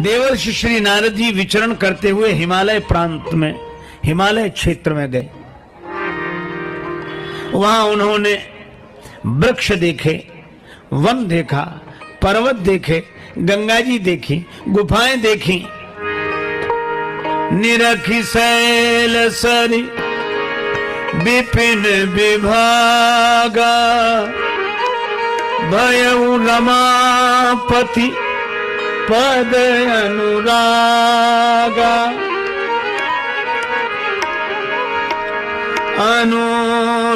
देवर्षि श्री नारद जी विचरण करते हुए हिमालय प्रांत में, हिमालय क्षेत्र में गए। वहां उन्होंने वृक्ष देखे, वन देखा, पर्वत देखे, गंगा जी देखी, गुफाएं देखी। निरखी शैल सरी विपिन विभागा, भयउ रमापति पद अनुरागा। अनुरागा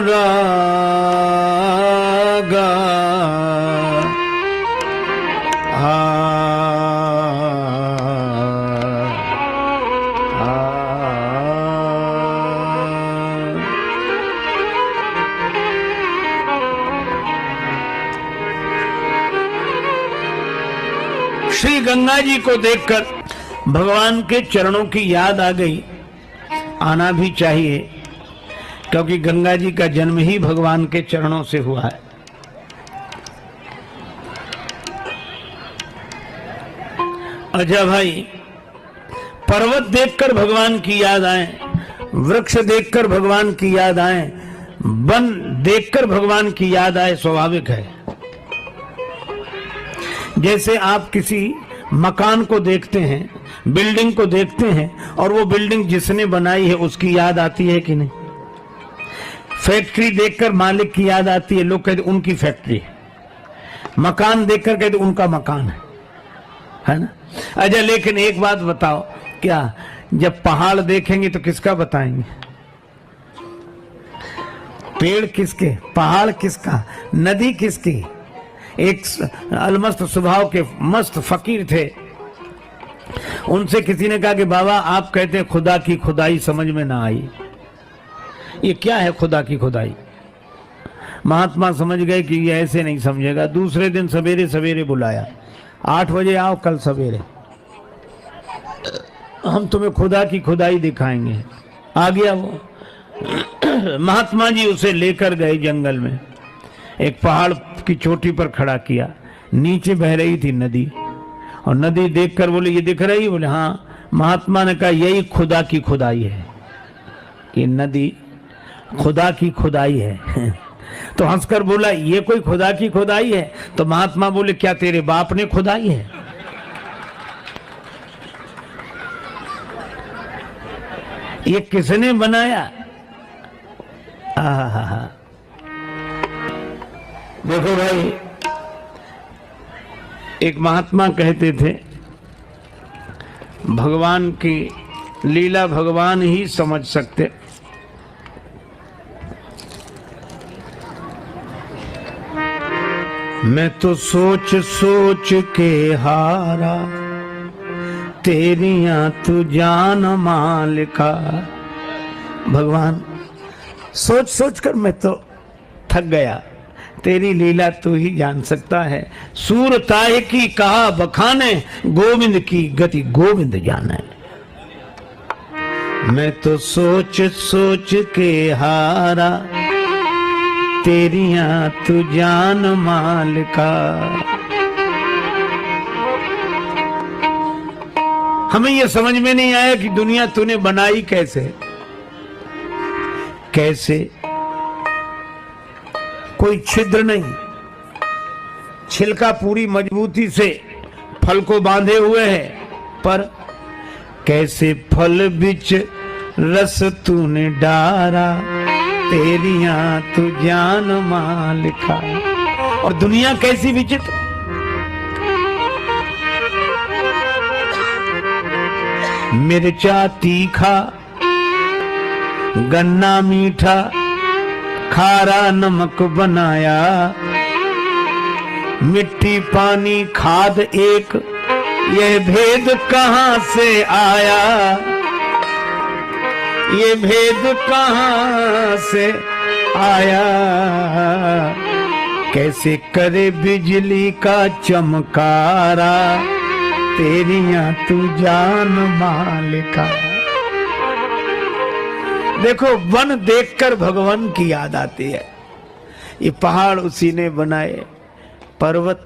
श्री गंगा जी को देखकर भगवान के चरणों की याद आ गई। आना भी चाहिए, क्योंकि गंगा जी का जन्म ही भगवान के चरणों से हुआ है। अच्छा भाई, पर्वत देखकर भगवान की याद आए, वृक्ष देखकर भगवान की याद आए, वन देखकर भगवान की याद आए, स्वाभाविक है। जैसे आप किसी मकान को देखते हैं, बिल्डिंग को देखते हैं, और वो बिल्डिंग जिसने बनाई है उसकी याद आती है कि नहीं? फैक्ट्री देखकर मालिक की याद आती है, लोग कहते उनकी फैक्ट्री है। मकान देखकर कहते उनका मकान है ना? अच्छा, लेकिन एक बात बताओ, क्या जब पहाड़ देखेंगे तो किसका बताएंगे? पेड़ किसके, पहाड़ किसका, नदी किसकी? एक अलमस्त स्वभाव के मस्त फकीर थे, उनसे किसी ने कहा कि बाबा आप कहते हैं खुदा की खुदाई समझ में ना आई, ये क्या है खुदा की खुदाई? महात्मा समझ गए कि ये ऐसे नहीं समझेगा। दूसरे दिन सवेरे सवेरे बुलाया, 8 बजे आओ कल सवेरे, हम तुम्हें खुदा की खुदाई दिखाएंगे। आ गया वो। महात्मा जी उसे लेकर गए जंगल में, एक पहाड़ की चोटी पर खड़ा किया, नीचे बह रही थी नदी, और नदी देखकर बोले ये दिख रही? बोले हाँ। महात्मा ने कहा यही खुदा की खुदाई है, ये नदी खुदा की खुदाई है। तो हंसकर बोला ये कोई खुदा की खुदाई है? तो महात्मा बोले क्या तेरे बाप ने खुदाई है? ये किसने बनाया? आहा, देखो भाई, एक महात्मा कहते थे भगवान की लीला भगवान ही समझ सकते। मैं तो सोच सोच के हारा, तेरियां तू जान मालिका। भगवान सोच सोच कर मैं तो थक गया, तेरी लीला तू ही जान सकता है। सूर ताहे की कहा बखाने, गोविंद की गति गोविंद जाने। मैं तो सोच सोच के हारा, तेरियां तू जान मालिका। हमें यह समझ में नहीं आया कि दुनिया तूने बनाई कैसे कैसे। कोई छिद्र नहीं, छिलका पूरी मजबूती से फल को बांधे हुए है, पर कैसे फल बिच रस तूने डारा, तेरियां तू जान मालिका। और दुनिया कैसी विचित्र, मिर्चा तीखा, गन्ना मीठा, खारा नमक बनाया, मिट्टी पानी खाद एक, यह भेद कहां से आया, ये भेद कहां से आया। कैसे करे बिजली का चमकारा, तेरियां तू जान मालिका। देखो, वन देखकर भगवान की याद आती है। ये पहाड़ उसी ने बनाए, पर्वत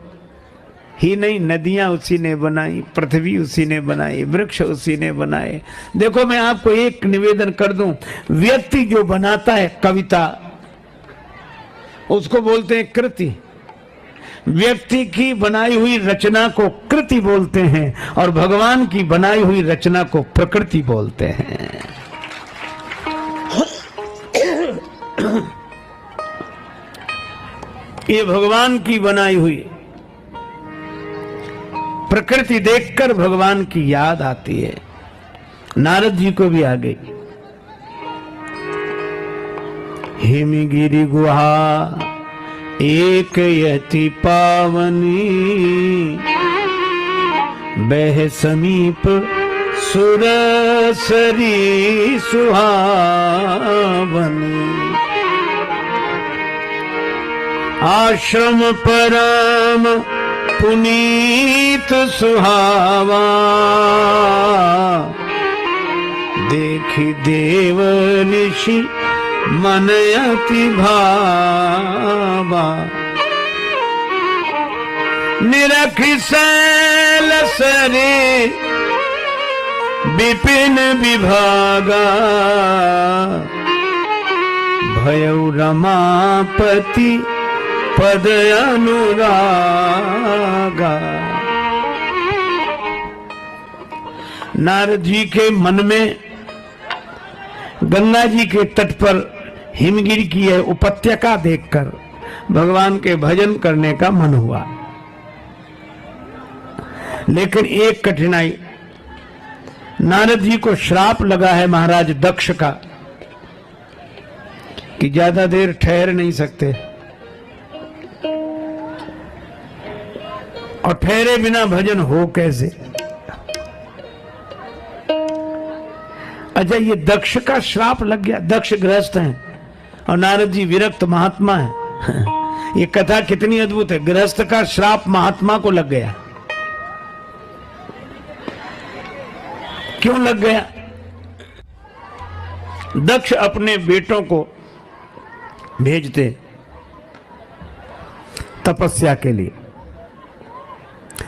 ही नहीं, नदियां उसी ने बनाई, पृथ्वी उसी ने बनाई, वृक्ष उसी ने बनाए। देखो मैं आपको एक निवेदन कर दूं, व्यक्ति जो बनाता है कविता उसको बोलते हैं कृति। व्यक्ति की बनाई हुई रचना को कृति बोलते हैं और भगवान की बनाई हुई रचना को प्रकृति बोलते हैं। ये भगवान की बनाई हुई प्रकृति देखकर भगवान की याद आती है। नारद जी को भी आ गई। हिमगिरि गुहा एक यति पावनी, बह समीप सुरसरी सुहावनी। आश्रम परम पुनीत सुहावा, देखी देव ऋषि मन अति भावा। निरखि शैल सरे विपिन विभागा, भयउ रमापति पद अनुरागा। नारद जी के मन में गंगा जी के तट पर हिमगिरी की है उपत्यका देखकर भगवान के भजन करने का मन हुआ। लेकिन एक कठिनाई, नारद जी को श्राप लगा है महाराज दक्ष का कि ज्यादा देर ठहर नहीं सकते और ठहरे बिना भजन हो कैसे। अच्छा, ये दक्ष का श्राप लग गया। दक्ष गृहस्थ हैं और नारद जी विरक्त महात्मा हैं। ये कथा कितनी अद्भुत है। गृहस्थ का श्राप महात्मा को लग गया। क्यों लग गया? दक्ष अपने बेटों को भेजते तपस्या के लिए,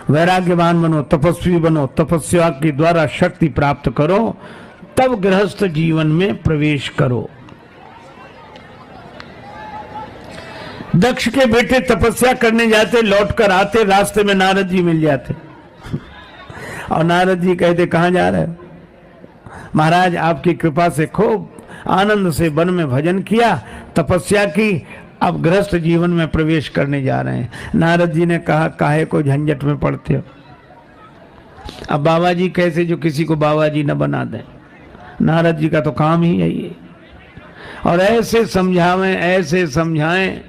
वैराग्यवान बनो, तपस्वी बनो, तपस्या के द्वारा शक्ति प्राप्त करो, तब गृहस्थ जीवन में प्रवेश करो। दक्ष के बेटे तपस्या करने जाते, लौटकर आते, रास्ते में नारद जी मिल जाते और नारद जी कहते कहां जा रहे हो? महाराज आपकी कृपा से खूब आनंद से वन में भजन किया, तपस्या की, अब गृहस्थ जीवन में प्रवेश करने जा रहे हैं। नारद जी ने कहा काहे को झंझट में पड़ते हो? अब बाबा जी कैसे जो किसी को बाबा जी न बना दें। नारद जी का तो काम ही यही है। और ऐसे समझावें, ऐसे समझाएं,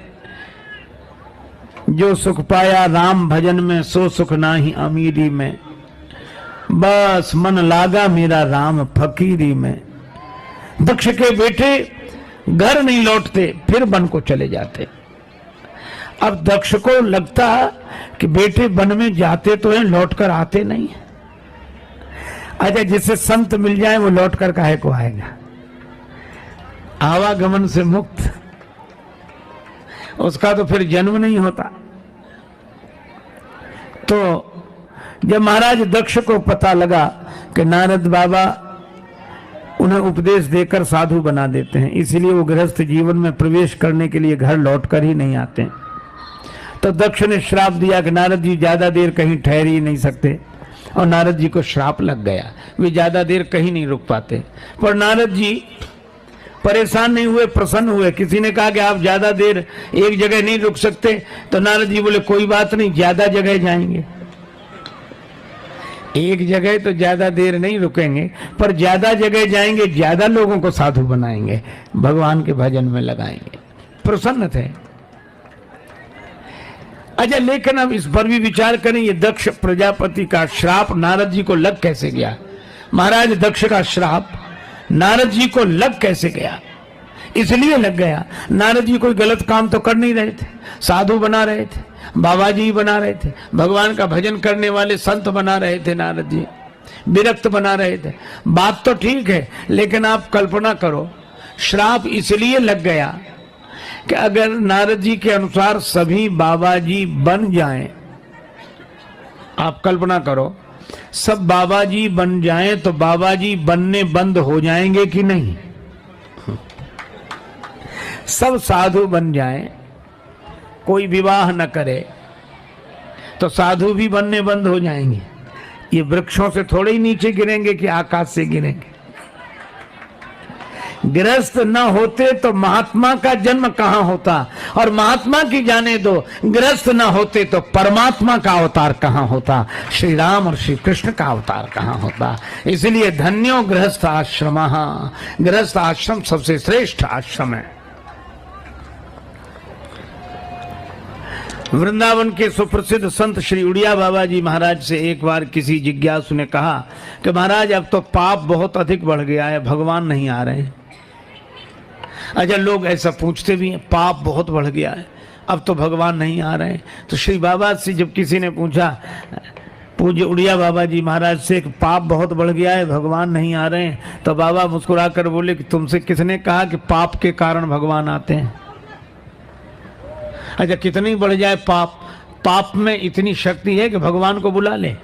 जो सुख पाया राम भजन में सो सुख नाही अमीरी में, बस मन लागा मेरा राम फकीरी में। दक्ष के बेटे घर नहीं लौटते, फिर वन को चले जाते। अब दक्ष को लगता कि बेटे वन में जाते तो हैं, लौटकर आते नहीं। अच्छा, जिसे संत मिल जाए वो लौटकर काहे को आएगा? आवागमन से मुक्त, उसका तो फिर जन्म नहीं होता। तो जब महाराज दक्ष को पता लगा कि नारद बाबा उन्हें उपदेश देकर साधु बना देते हैं, इसलिए वो गृहस्थ जीवन में प्रवेश करने के लिए घर लौटकर ही नहीं आते, तो दक्ष ने श्राप दिया कि नारद जी ज्यादा देर कहीं ठहर ही नहीं सकते। और नारद जी को श्राप लग गया, वे ज्यादा देर कहीं नहीं रुक पाते। पर नारद जी परेशान नहीं हुए, प्रसन्न हुए। किसी ने कहा कि आप ज्यादा देर एक जगह नहीं रुक सकते, तो नारद जी बोले कोई बात नहीं, ज्यादा जगह जाएंगे। एक जगह तो ज्यादा देर नहीं रुकेंगे, पर ज्यादा जगह जाएंगे, ज्यादा लोगों को साधु बनाएंगे, भगवान के भजन में लगाएंगे। प्रसन्न थे। अच्छा, लेकिन अब इस पर भी विचार करें, ये दक्ष प्रजापति का श्राप नारद जी को लग कैसे गया? महाराज दक्ष का श्राप नारद जी को लग कैसे गया? इसलिए लग गया, नारद जी कोई गलत काम तो कर नहीं रहे थे, साधु बना रहे थे, बाबा जी बना रहे थे, भगवान का भजन करने वाले संत बना रहे थे, नारद जी विरक्त बना रहे थे। बात तो ठीक है, लेकिन आप कल्पना करो, श्राप इसलिए लग गया कि अगर नारद जी के अनुसार सभी बाबा जी बन जाएं आप कल्पना करो, सब बाबा जी बन जाएं तो बाबा जी बनने बंद हो जाएंगे कि नहीं? सब साधु बन जाएं, कोई विवाह न करे तो साधु भी बनने बंद हो जाएंगे। ये वृक्षों से थोड़े ही नीचे गिरेंगे कि आकाश से गिरेंगे। गृहस्थ न होते तो महात्मा का जन्म कहां होता, और महात्मा की जाने दो, गृहस्थ न होते तो परमात्मा का अवतार कहां होता, श्री राम और श्री कृष्ण का अवतार कहां होता। इसलिए धन्यो गृहस्थ आश्रम, गृहस्थ आश्रम सबसे श्रेष्ठ आश्रम है। वृंदावन के सुप्रसिद्ध संत श्री उड़िया बाबा जी महाराज से एक बार किसी जिज्ञासु ने कहा कि महाराज अब तो पाप बहुत अधिक बढ़ गया है, भगवान नहीं आ रहे। अच्छा, लोग ऐसा पूछते भी हैं, पाप बहुत बढ़ गया है, अब तो भगवान नहीं आ रहे। तो श्री बाबा से जब किसी ने पूछा, पूज्य उड़िया बाबा जी महाराज से, पाप बहुत बढ़ गया है, भगवान नहीं आ रहे, तो बाबा मुस्कुराकर बोले कि तुमसे किसने कहा कि पाप के कारण भगवान आते हैं? अच्छा, कितनी बढ़ जाए पाप, पाप में इतनी शक्ति है कि भगवान को बुला ले।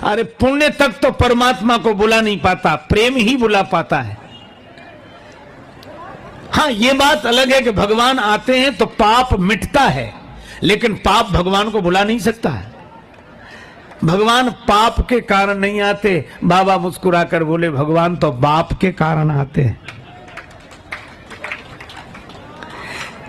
अरे पुण्य तक तो परमात्मा को बुला नहीं पाता, प्रेम ही बुला पाता है। हाँ, ये बात अलग है कि भगवान आते हैं तो पाप मिटता है, लेकिन पाप भगवान को बुला नहीं सकता है। भगवान पाप के कारण नहीं आते। बाबा मुस्कुराकर बोले, भगवान तो बाप के कारण आते हैं।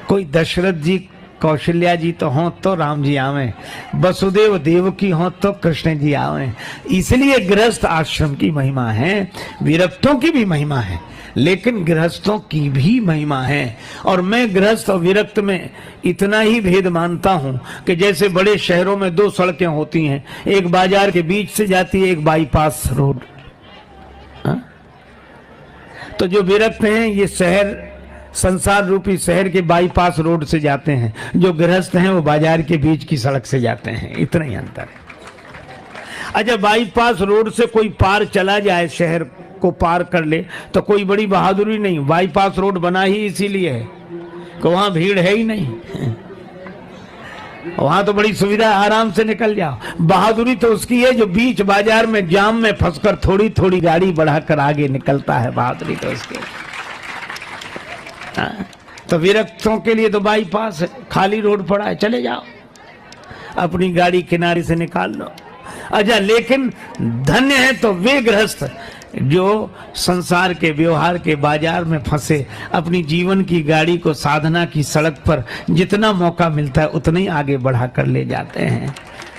कोई दशरथ जी, कौशल्या जी तो हों तो राम जी आवे, वसुदेव देव की हों तो कृष्ण जी आवे। इसलिए गृहस्थ आश्रम की महिमा है, विरक्तों की भी महिमा है, लेकिन गृहस्थों की भी महिमा है। और मैं गृहस्थ और विरक्त में इतना ही भेद मानता हूं कि जैसे बड़े शहरों में दो सड़कें होती हैं, एक बाजार के बीच से जाती है, एक बाईपास रोड। तो जो विरक्त हैं ये शहर, संसार रूपी शहर के बाईपास रोड से जाते हैं, जो गृहस्थ हैं वो बाजार के बीच की सड़क से जाते हैं, इतना ही अंतर है। अच्छा, बाईपास रोड से कोई पार चला जाए, शहर को पार कर ले, तो कोई बड़ी बहादुरी नहीं। बाईपास रोड बना ही इसीलिए है कि वहां भीड़ है ही नहीं, वहां तो बड़ी सुविधा, आराम से निकल जाओ। बहादुरी तो उसकी है जो बीच बाजार में जाम में फंसकर थोड़ी थोड़ी गाड़ी बढ़ाकर आगे निकलता है, बहादुरी तो उसकी। तो विरक्तों के लिए तो बाईपास है, खाली रोड पड़ा है, चले जाओ, अपनी गाड़ी किनारे से निकाल लो। अच्छा, लेकिन धन्य है तो वे गृहस्थ जो संसार के व्यवहार के बाजार में फंसे, अपनी जीवन की गाड़ी को साधना की सड़क पर जितना मौका मिलता है उतना ही आगे बढ़ा कर ले जाते हैं।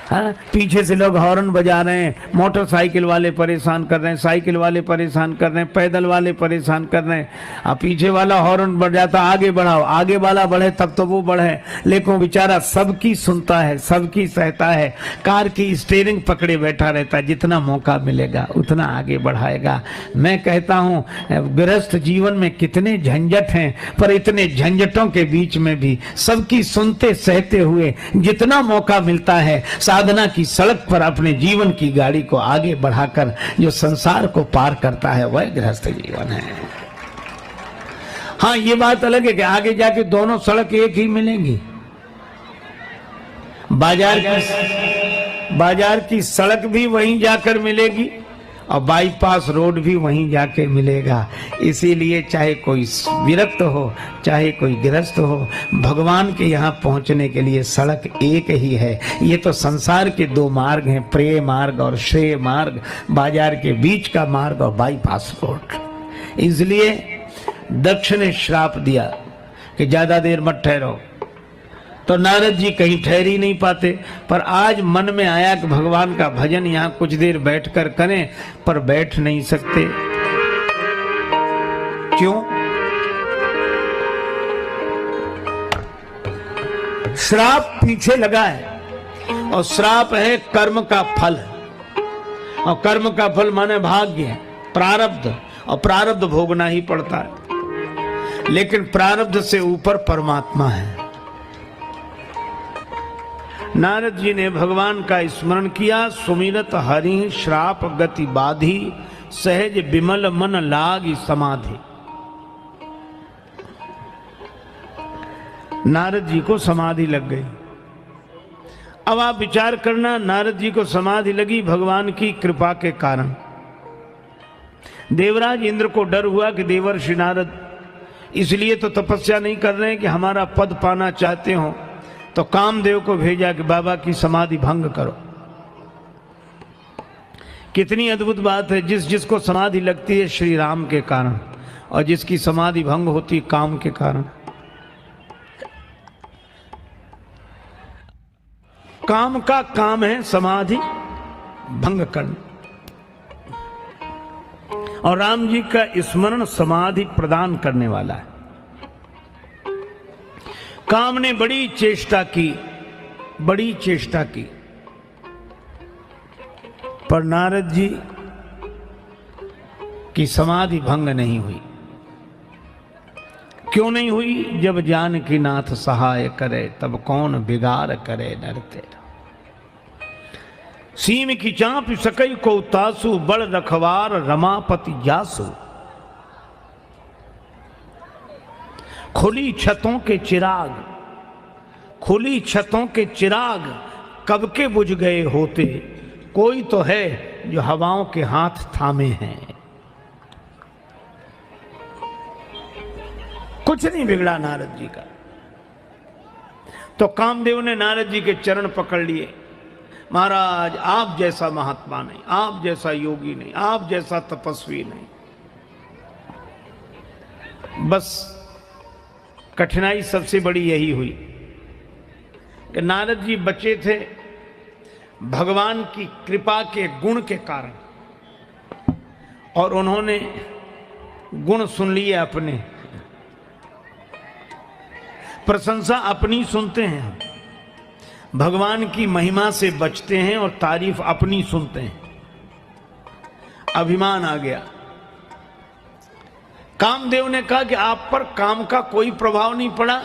हाँ, पीछे से लोग हॉर्न बजा रहे हैं, मोटरसाइकिल वाले परेशान कर रहे हैं, साइकिल वाले परेशान कर रहे हैं, पैदल वाले परेशान कर रहे हैं। अब पीछे वाला हॉर्न बजाता, आगे बढ़ाओ, आगे वाला बढ़े तब तो वो बढ़े, लेकिन बेचारा सबकी सुनता है, सबकी सहता है, कार की स्टीयरिंग पकड़े बैठा रहता है, जितना मौका मिलेगा उतना आगे बढ़ाएगा। मैं कहता हूँ गृहस्थ जीवन में कितने झंझट हैं, पर इतने झंझटों के बीच में भी सबकी सुनते सहते हुए जितना मौका मिलता है, साधना की सड़क पर अपने जीवन की गाड़ी को आगे बढ़ाकर जो संसार को पार करता है, वह गृहस्थ जीवन है। हाँ, ये बात अलग है कि आगे जाके दोनों सड़क एक ही मिलेंगी। बाजार की सड़क भी वहीं जाकर मिलेगी और बाईपास रोड भी वहीं जाके मिलेगा। इसीलिए चाहे कोई विरक्त हो, चाहे कोई गृहस्थ हो, भगवान के यहाँ पहुँचने के लिए सड़क एक ही है। ये तो संसार के दो मार्ग हैं, प्रेय मार्ग और श्रेय मार्ग, बाजार के बीच का मार्ग और बाईपास रोड। इसलिए दक्ष ने श्राप दिया कि ज्यादा देर मत ठहरो, तो नारद जी कहीं ठहर ही नहीं पाते। पर आज मन में आया कि भगवान का भजन यहाँ कुछ देर बैठकर करें, पर बैठ नहीं सकते। क्यों? श्राप पीछे लगा है, और श्राप है कर्म का फल, और कर्म का फल माने भाग्य, प्रारब्ध, और प्रारब्ध भोगना ही पड़ता है। लेकिन प्रारब्ध से ऊपर परमात्मा है। नारद जी ने भगवान का स्मरण किया, सुमिरत हरि श्राप गति बाधी, सहज विमल मन लागी समाधि। नारद जी को समाधि लग गई। अब आप विचार करना, नारद जी को समाधि लगी भगवान की कृपा के कारण। देवराज इंद्र को डर हुआ कि देवर्षि नारद इसलिए तो तपस्या नहीं कर रहे हैं कि हमारा पद पाना चाहते हो, तो कामदेव को भेजा कि बाबा की समाधि भंग करो। कितनी अद्भुत बात है, जिस जिसको समाधि लगती है श्री राम के कारण, और जिसकी समाधि भंग होती है काम के कारण। काम का काम है समाधि भंग करना, और राम जी का स्मरण समाधि प्रदान करने वाला है। काम ने बड़ी चेष्टा की, बड़ी चेष्टा की, पर नारद जी की समाधि भंग नहीं हुई। क्यों नहीं हुई? जब जानकी नाथ सहाय करे, तब कौन बिगाड़ करे नर तेरा। सीम की चाँप सकई को तासु, बड़ रखवार रमापति जासु। खुली छतों के चिराग, खुली छतों के चिराग कब के बुझ गए होते, कोई तो है जो हवाओं के हाथ थामे हैं। कुछ नहीं बिगड़ा नारद जी का। तो कामदेव ने नारद जी के चरण पकड़ लिए। महाराज आप जैसा महात्मा नहीं, आप जैसा योगी नहीं, आप जैसा तपस्वी नहीं। बस कठिनाई सबसे बड़ी यही हुई कि नारद जी बचे थे भगवान की कृपा के गुण के कारण, और उन्होंने गुण सुन लिए अपने, प्रशंसा अपनी सुनते हैं, भगवान की महिमा से बचते हैं और तारीफ अपनी सुनते हैं। अभिमान आ गया। कामदेव ने कहा कि आप पर काम का कोई प्रभाव नहीं पड़ा।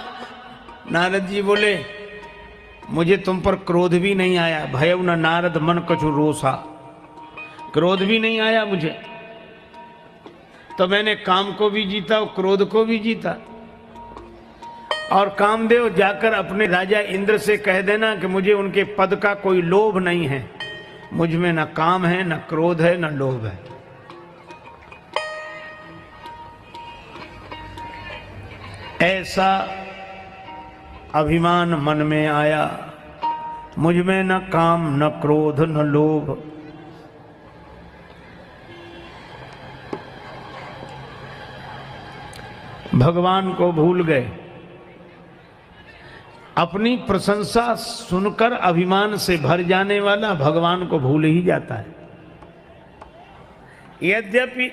नारद जी बोले मुझे तुम पर क्रोध भी नहीं आया। भयउ न नारद मन कछु रोसा, क्रोध भी नहीं आया मुझे। तो मैंने काम को भी जीता और क्रोध को भी जीता। और कामदेव जाकर अपने राजा इंद्र से कह देना कि मुझे उनके पद का कोई लोभ नहीं है, मुझ में न काम है, न क्रोध है, न लोभ है। ऐसा अभिमान मन में आया, मुझ में न काम, न क्रोध, न लोभ। भगवान को भूल गए। अपनी प्रशंसा सुनकर अभिमान से भर जाने वाला भगवान को भूल ही जाता है। यद्यपि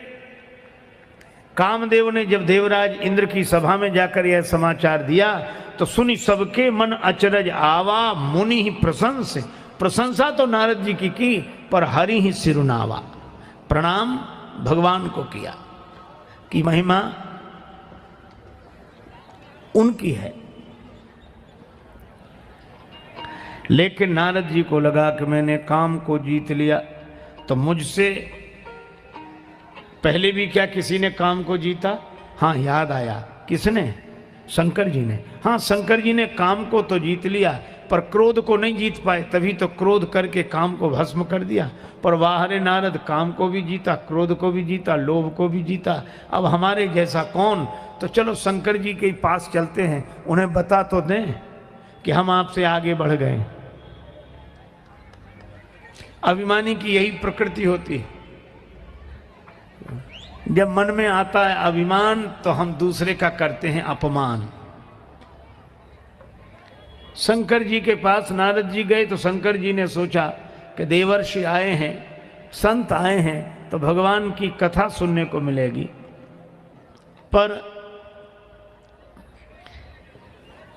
कामदेव ने जब देवराज इंद्र की सभा में जाकर यह समाचार दिया तो सुनी सबके मन अचरज आवा, मुनि ही प्रशंस। प्रशंसा तो नारद जी की पर हरि ही सिरुनावा। प्रणाम भगवान को किया कि महिमा उनकी है। लेकिन नारद जी को लगा कि मैंने काम को जीत लिया, तो मुझसे पहले भी क्या किसी ने काम को जीता? हाँ, याद आया। किसने? शंकर जी ने। हाँ, शंकर जी ने काम को तो जीत लिया पर क्रोध को नहीं जीत पाए, तभी तो क्रोध करके काम को भस्म कर दिया। पर वाह रे नारद, काम को भी जीता, क्रोध को भी जीता, लोभ को भी जीता। अब हमारे जैसा कौन? तो चलो शंकर जी के पास चलते हैं, उन्हें बता तो दें कि हम आपसे आगे बढ़ गए। अभिमानी की यही प्रकृति होती है। जब मन में आता है अभिमान तो हम दूसरे का करते हैं अपमान। शंकर जी के पास नारद जी गए तो शंकर जी ने सोचा कि देवर्षि आए हैं, संत आए हैं, तो भगवान की कथा सुनने को मिलेगी। पर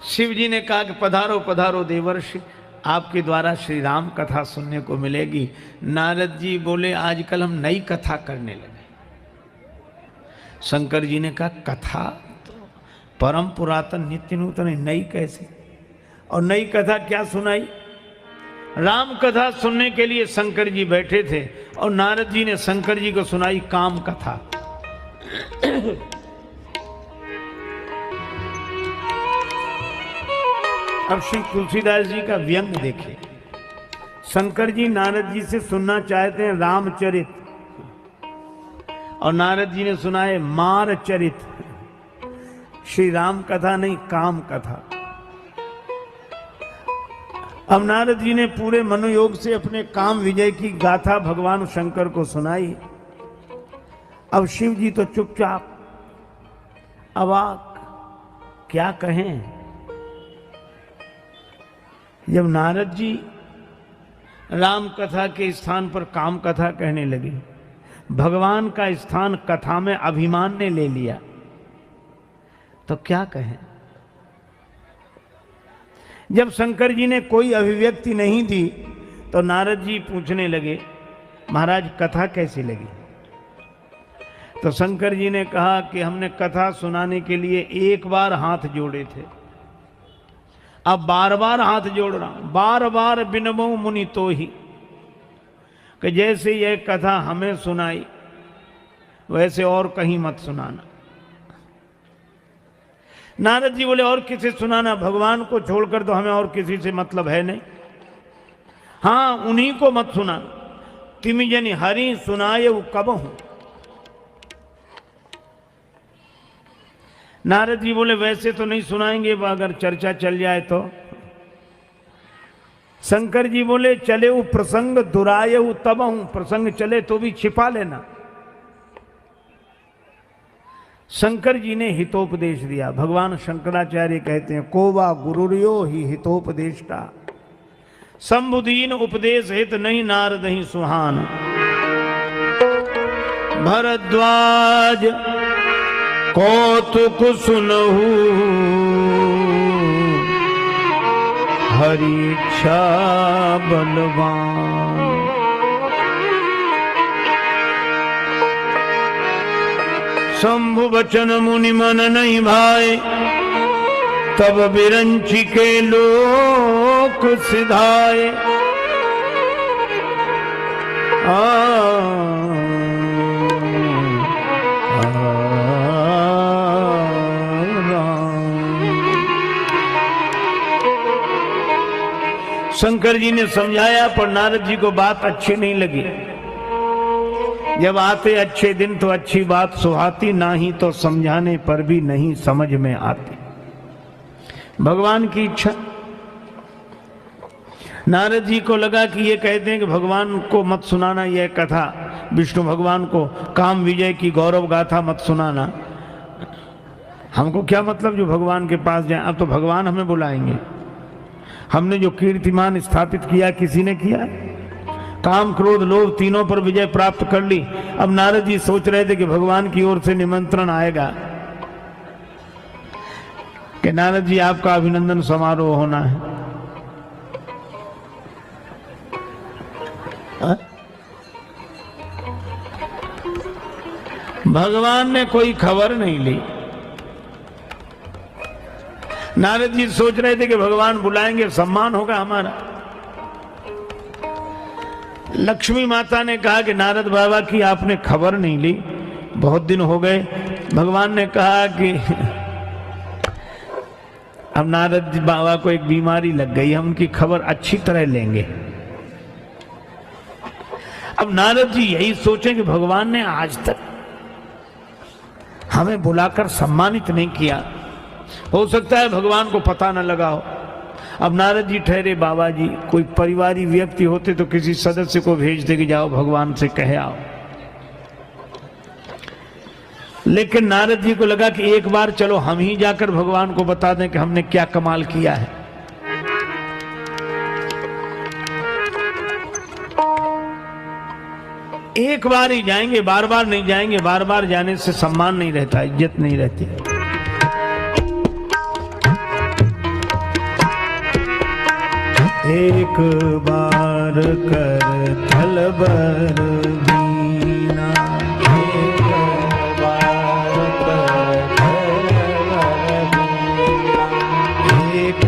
शिव जी ने कहा कि पधारो पधारो देवर्षि, आपके द्वारा श्री राम कथा सुनने को मिलेगी। नारद जी बोले आजकल हम नई कथा करने लगे। शंकर जी ने कहा कथा तो परम पुरातन नित्य नूतन है, नई कैसे? और नई कथा क्या सुनाई? राम कथा सुनने के लिए शंकर जी बैठे थे और नारद जी ने शंकर जी को सुनाई काम कथा। अब श्री तुलसीदास जी का व्यंग देखे। शंकर जी नारद जी से सुनना चाहते हैं रामचरित, और नारद जी ने सुना है मारचरित। श्री राम कथा नहीं, काम कथा। अब नारद जी ने पूरे मनोयोग से अपने काम विजय की गाथा भगवान शंकर को सुनाई। अब शिव जी तो चुपचाप अवाक, क्या कहें। जब नारद जी राम कथा के स्थान पर काम कथा कहने लगे, भगवान का स्थान कथा में अभिमान ने ले लिया, तो क्या कहें। जब शंकर जी ने कोई अभिव्यक्ति नहीं दी तो नारद जी पूछने लगे, महाराज कथा कैसी लगी। तो शंकर जी ने कहा कि हमने कथा सुनाने के लिए एक बार हाथ जोड़े थे, अब बार बार हाथ जोड़ रहा हूं, बार बार बिनमो मुनि तो ही, कि जैसे यह कथा हमें सुनाई वैसे और कहीं मत सुनाना। नारद जी बोले और किसी सुनाना, भगवान को छोड़कर तो हमें और किसी से मतलब है नहीं। हां उन्हीं को मत सुना, तिमि जनि हरि सुनाए वो कब हूं। नारद जी बोले वैसे तो नहीं सुनाएंगे, अगर चर्चा चल जाए तो। शंकर जी बोले चले वो प्रसंग दुराये वो तब हूं, प्रसंग चले तो भी छिपा लेना। शंकर जी ने हितोपदेश दिया। भगवान शंकराचार्य कहते हैं कोवा गुरुर्यो ही हितोपदेष्टा, संबुदीन उपदेश हित नहीं नारद ही सुहान। भरद्वाज कौतुक सुनहु हरि इच्छा बलवान। शंभु वचन मुनि मन नहीं भाए, तब बिरंची के लोक सिधाए। शंकर जी ने समझाया पर नारद जी को बात अच्छी नहीं लगी। जब आते अच्छे दिन तो अच्छी बात सुहाती, ना ही तो समझाने पर भी नहीं समझ में आती। भगवान की इच्छा। नारद जी को लगा कि ये कहते हैं कि भगवान को मत सुनाना यह कथा, विष्णु भगवान को काम विजय की गौरव गाथा मत सुनाना। हमको क्या मतलब जो भगवान के पास जाए, अब तो भगवान हमें बुलाएंगे। हमने जो कीर्तिमान स्थापित किया किसी ने किया, काम क्रोध लोभ तीनों पर विजय प्राप्त कर ली। अब नारद जी सोच रहे थे कि भगवान की ओर से निमंत्रण आएगा कि नारद जी आपका अभिनंदन समारोह होना है। भगवान ने कोई खबर नहीं ली। नारद जी सोच रहे थे कि भगवान बुलाएंगे, सम्मान होगा हमारा। लक्ष्मी माता ने कहा कि नारद बाबा की आपने खबर नहीं ली, बहुत दिन हो गए। भगवान ने कहा कि अब नारद बाबा को एक बीमारी लग गई, हम उनकी खबर अच्छी तरह लेंगे। अब नारद जी यही सोचे कि भगवान ने आज तक हमें बुलाकर सम्मानित नहीं किया, हो सकता है भगवान को पता न लगा हो। अब नारद जी ठहरे, बाबा जी कोई परिवारी व्यक्ति होते तो किसी सदस्य को भेजते कि जाओ भगवान से कहे आओ। लेकिन नारद जी को लगा कि एक बार चलो हम ही जाकर भगवान को बता दें कि हमने क्या कमाल किया है। एक बार ही जाएंगे, बार बार नहीं जाएंगे। बार बार जाने से सम्मान नहीं रहता, इज्जत नहीं रहती। एक बार कर थल बर बीना, एक बार कर थल बर बीना, एक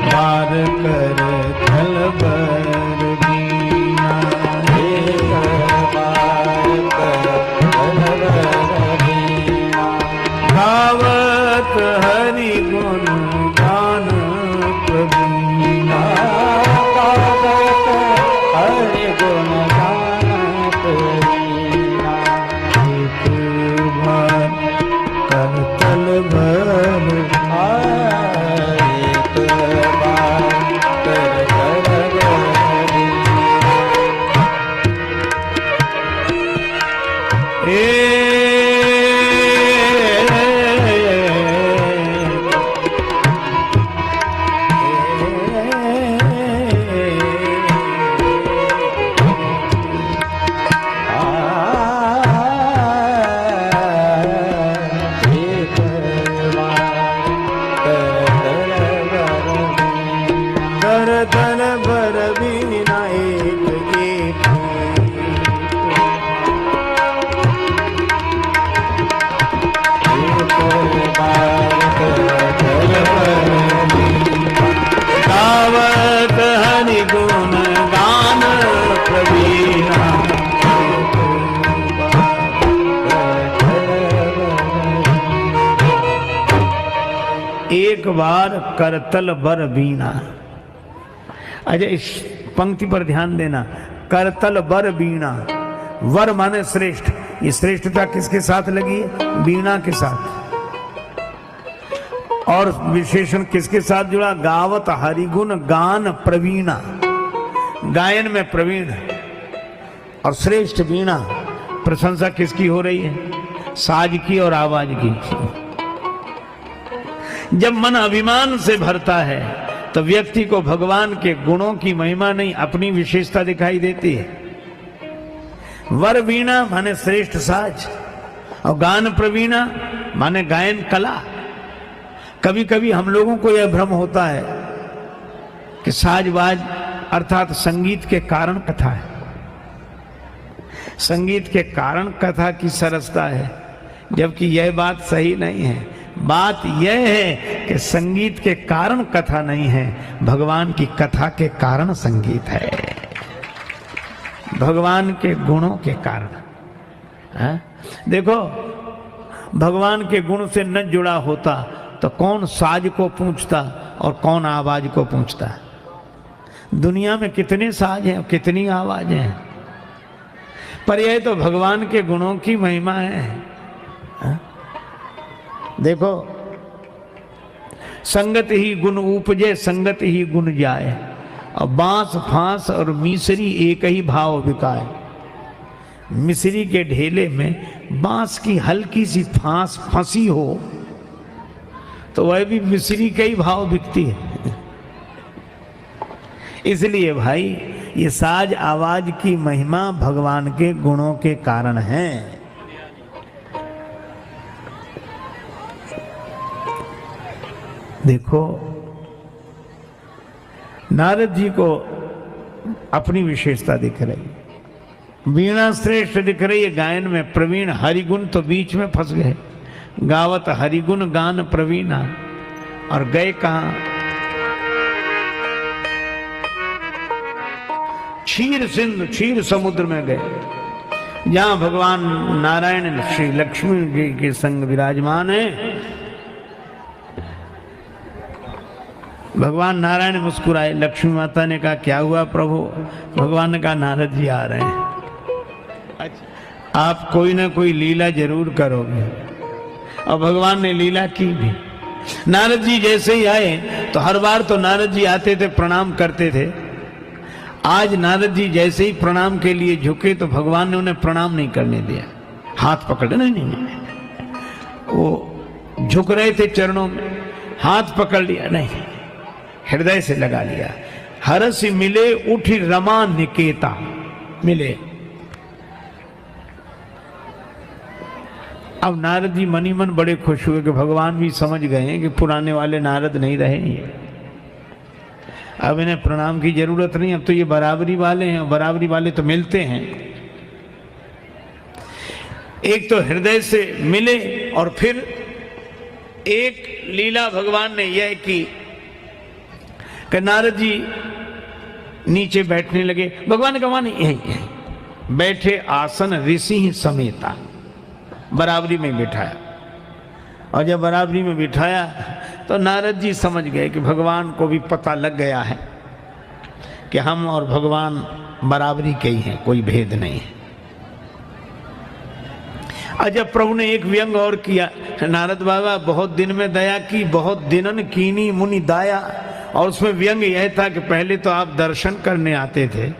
बार कर थल बर बीना, एक बार कर थल बर बीना। गावत हरि गुण गान प्रवीणा, गावत एक बार करतल बर बीना। अच्छा, इस पंक्ति पर ध्यान देना, करतल बर बीना। वर माने श्रेष्ठ, ये श्रेष्ठता किसके साथ लगी है? बीणा के साथ। और विशेषण किसके साथ जुड़ा? गावत हरिगुण गान प्रवीणा, गायन में प्रवीण और श्रेष्ठ बीणा। प्रशंसा किसकी हो रही है? साज की और आवाज की। जब मन अभिमान से भरता है तो व्यक्ति को भगवान के गुणों की महिमा नहीं, अपनी विशेषता दिखाई देती है। वर वीणा माने श्रेष्ठ साज और गान प्रवीणा माने गायन कला। कभी कभी हम लोगों को यह भ्रम होता है कि साजबाज अर्थात संगीत के कारण कथा है, संगीत के कारण कथा की सरसता है, जबकि यह बात सही नहीं है। बात यह है कि संगीत के कारण कथा नहीं है, भगवान की कथा के कारण संगीत है, भगवान के गुणों के कारण है? देखो, भगवान के गुण से न जुड़ा होता तो कौन साज को पूछता और कौन आवाज को पूछता। दुनिया में कितने साज हैं, कितनी आवाज हैं, पर यह तो भगवान के गुणों की महिमा है। देखो, संगत ही गुण उपजे संगत ही गुण जाए, और बांस फांस और मिसरी एक ही भाव बिकाए। मिसरी के ढेले में बांस की हल्की सी फांस फंसी हो तो वह भी मिसरी के ही भाव बिकती है। इसलिए भाई, ये साज आवाज की महिमा भगवान के गुणों के कारण है। देखो, नारद जी को अपनी विशेषता दिख रही, वीणा श्रेष्ठ दिख रही है, गायन में प्रवीण, हरिगुण तो बीच में फंस गए। गावत हरिगुण गान प्रवीणा, और गए कहां? क्षीर सिंधु, क्षीर समुद्र में गए, जहां भगवान नारायण श्री लक्ष्मी जी के संग विराजमान है। भगवान नारायण मुस्कुराए, लक्ष्मी माता ने कहा क्या हुआ प्रभु? भगवान ने कहा नारद जी आ रहे हैं। अच्छा, आप कोई ना कोई लीला जरूर करोगे, और भगवान ने लीला की भी। नारद जी जैसे ही आए तो हर बार तो नारद जी आते थे, प्रणाम करते थे। आज नारद जी जैसे ही प्रणाम के लिए झुके तो भगवान ने उन्हें प्रणाम नहीं करने दिया, हाथ पकड़, नहीं, वो झुक रहे थे चरणों में, हाथ पकड़ लिया, नहीं, हृदय से लगा लिया। हरस मिले उठी रमा निकेता, मिले। अब नारद जी मनी मन बड़े खुश हुए कि भगवान भी समझ गए कि पुराने वाले नारद नहीं रहे, अब इन्हें प्रणाम की जरूरत नहीं, अब तो ये बराबरी वाले हैं, बराबरी वाले तो मिलते हैं। एक तो हृदय से मिले, और फिर एक लीला भगवान ने यह की कि नारद जी नीचे बैठने लगे। भगवान ने कहा नहीं, बैठे आसन ऋषि ही समेता, बराबरी में बिठाया। और जब बराबरी में बिठाया तो नारद जी समझ गए कि भगवान को भी पता लग गया है कि हम और भगवान बराबरी के ही हैं, कोई भेद नहीं है। जब प्रभु ने एक व्यंग और किया, नारद बाबा बहुत दिन में दया की, बहुत दिनन कीनी मुनि दाया। और उसमें व्यंग यह था कि पहले तो आप दर्शन करने आते थे,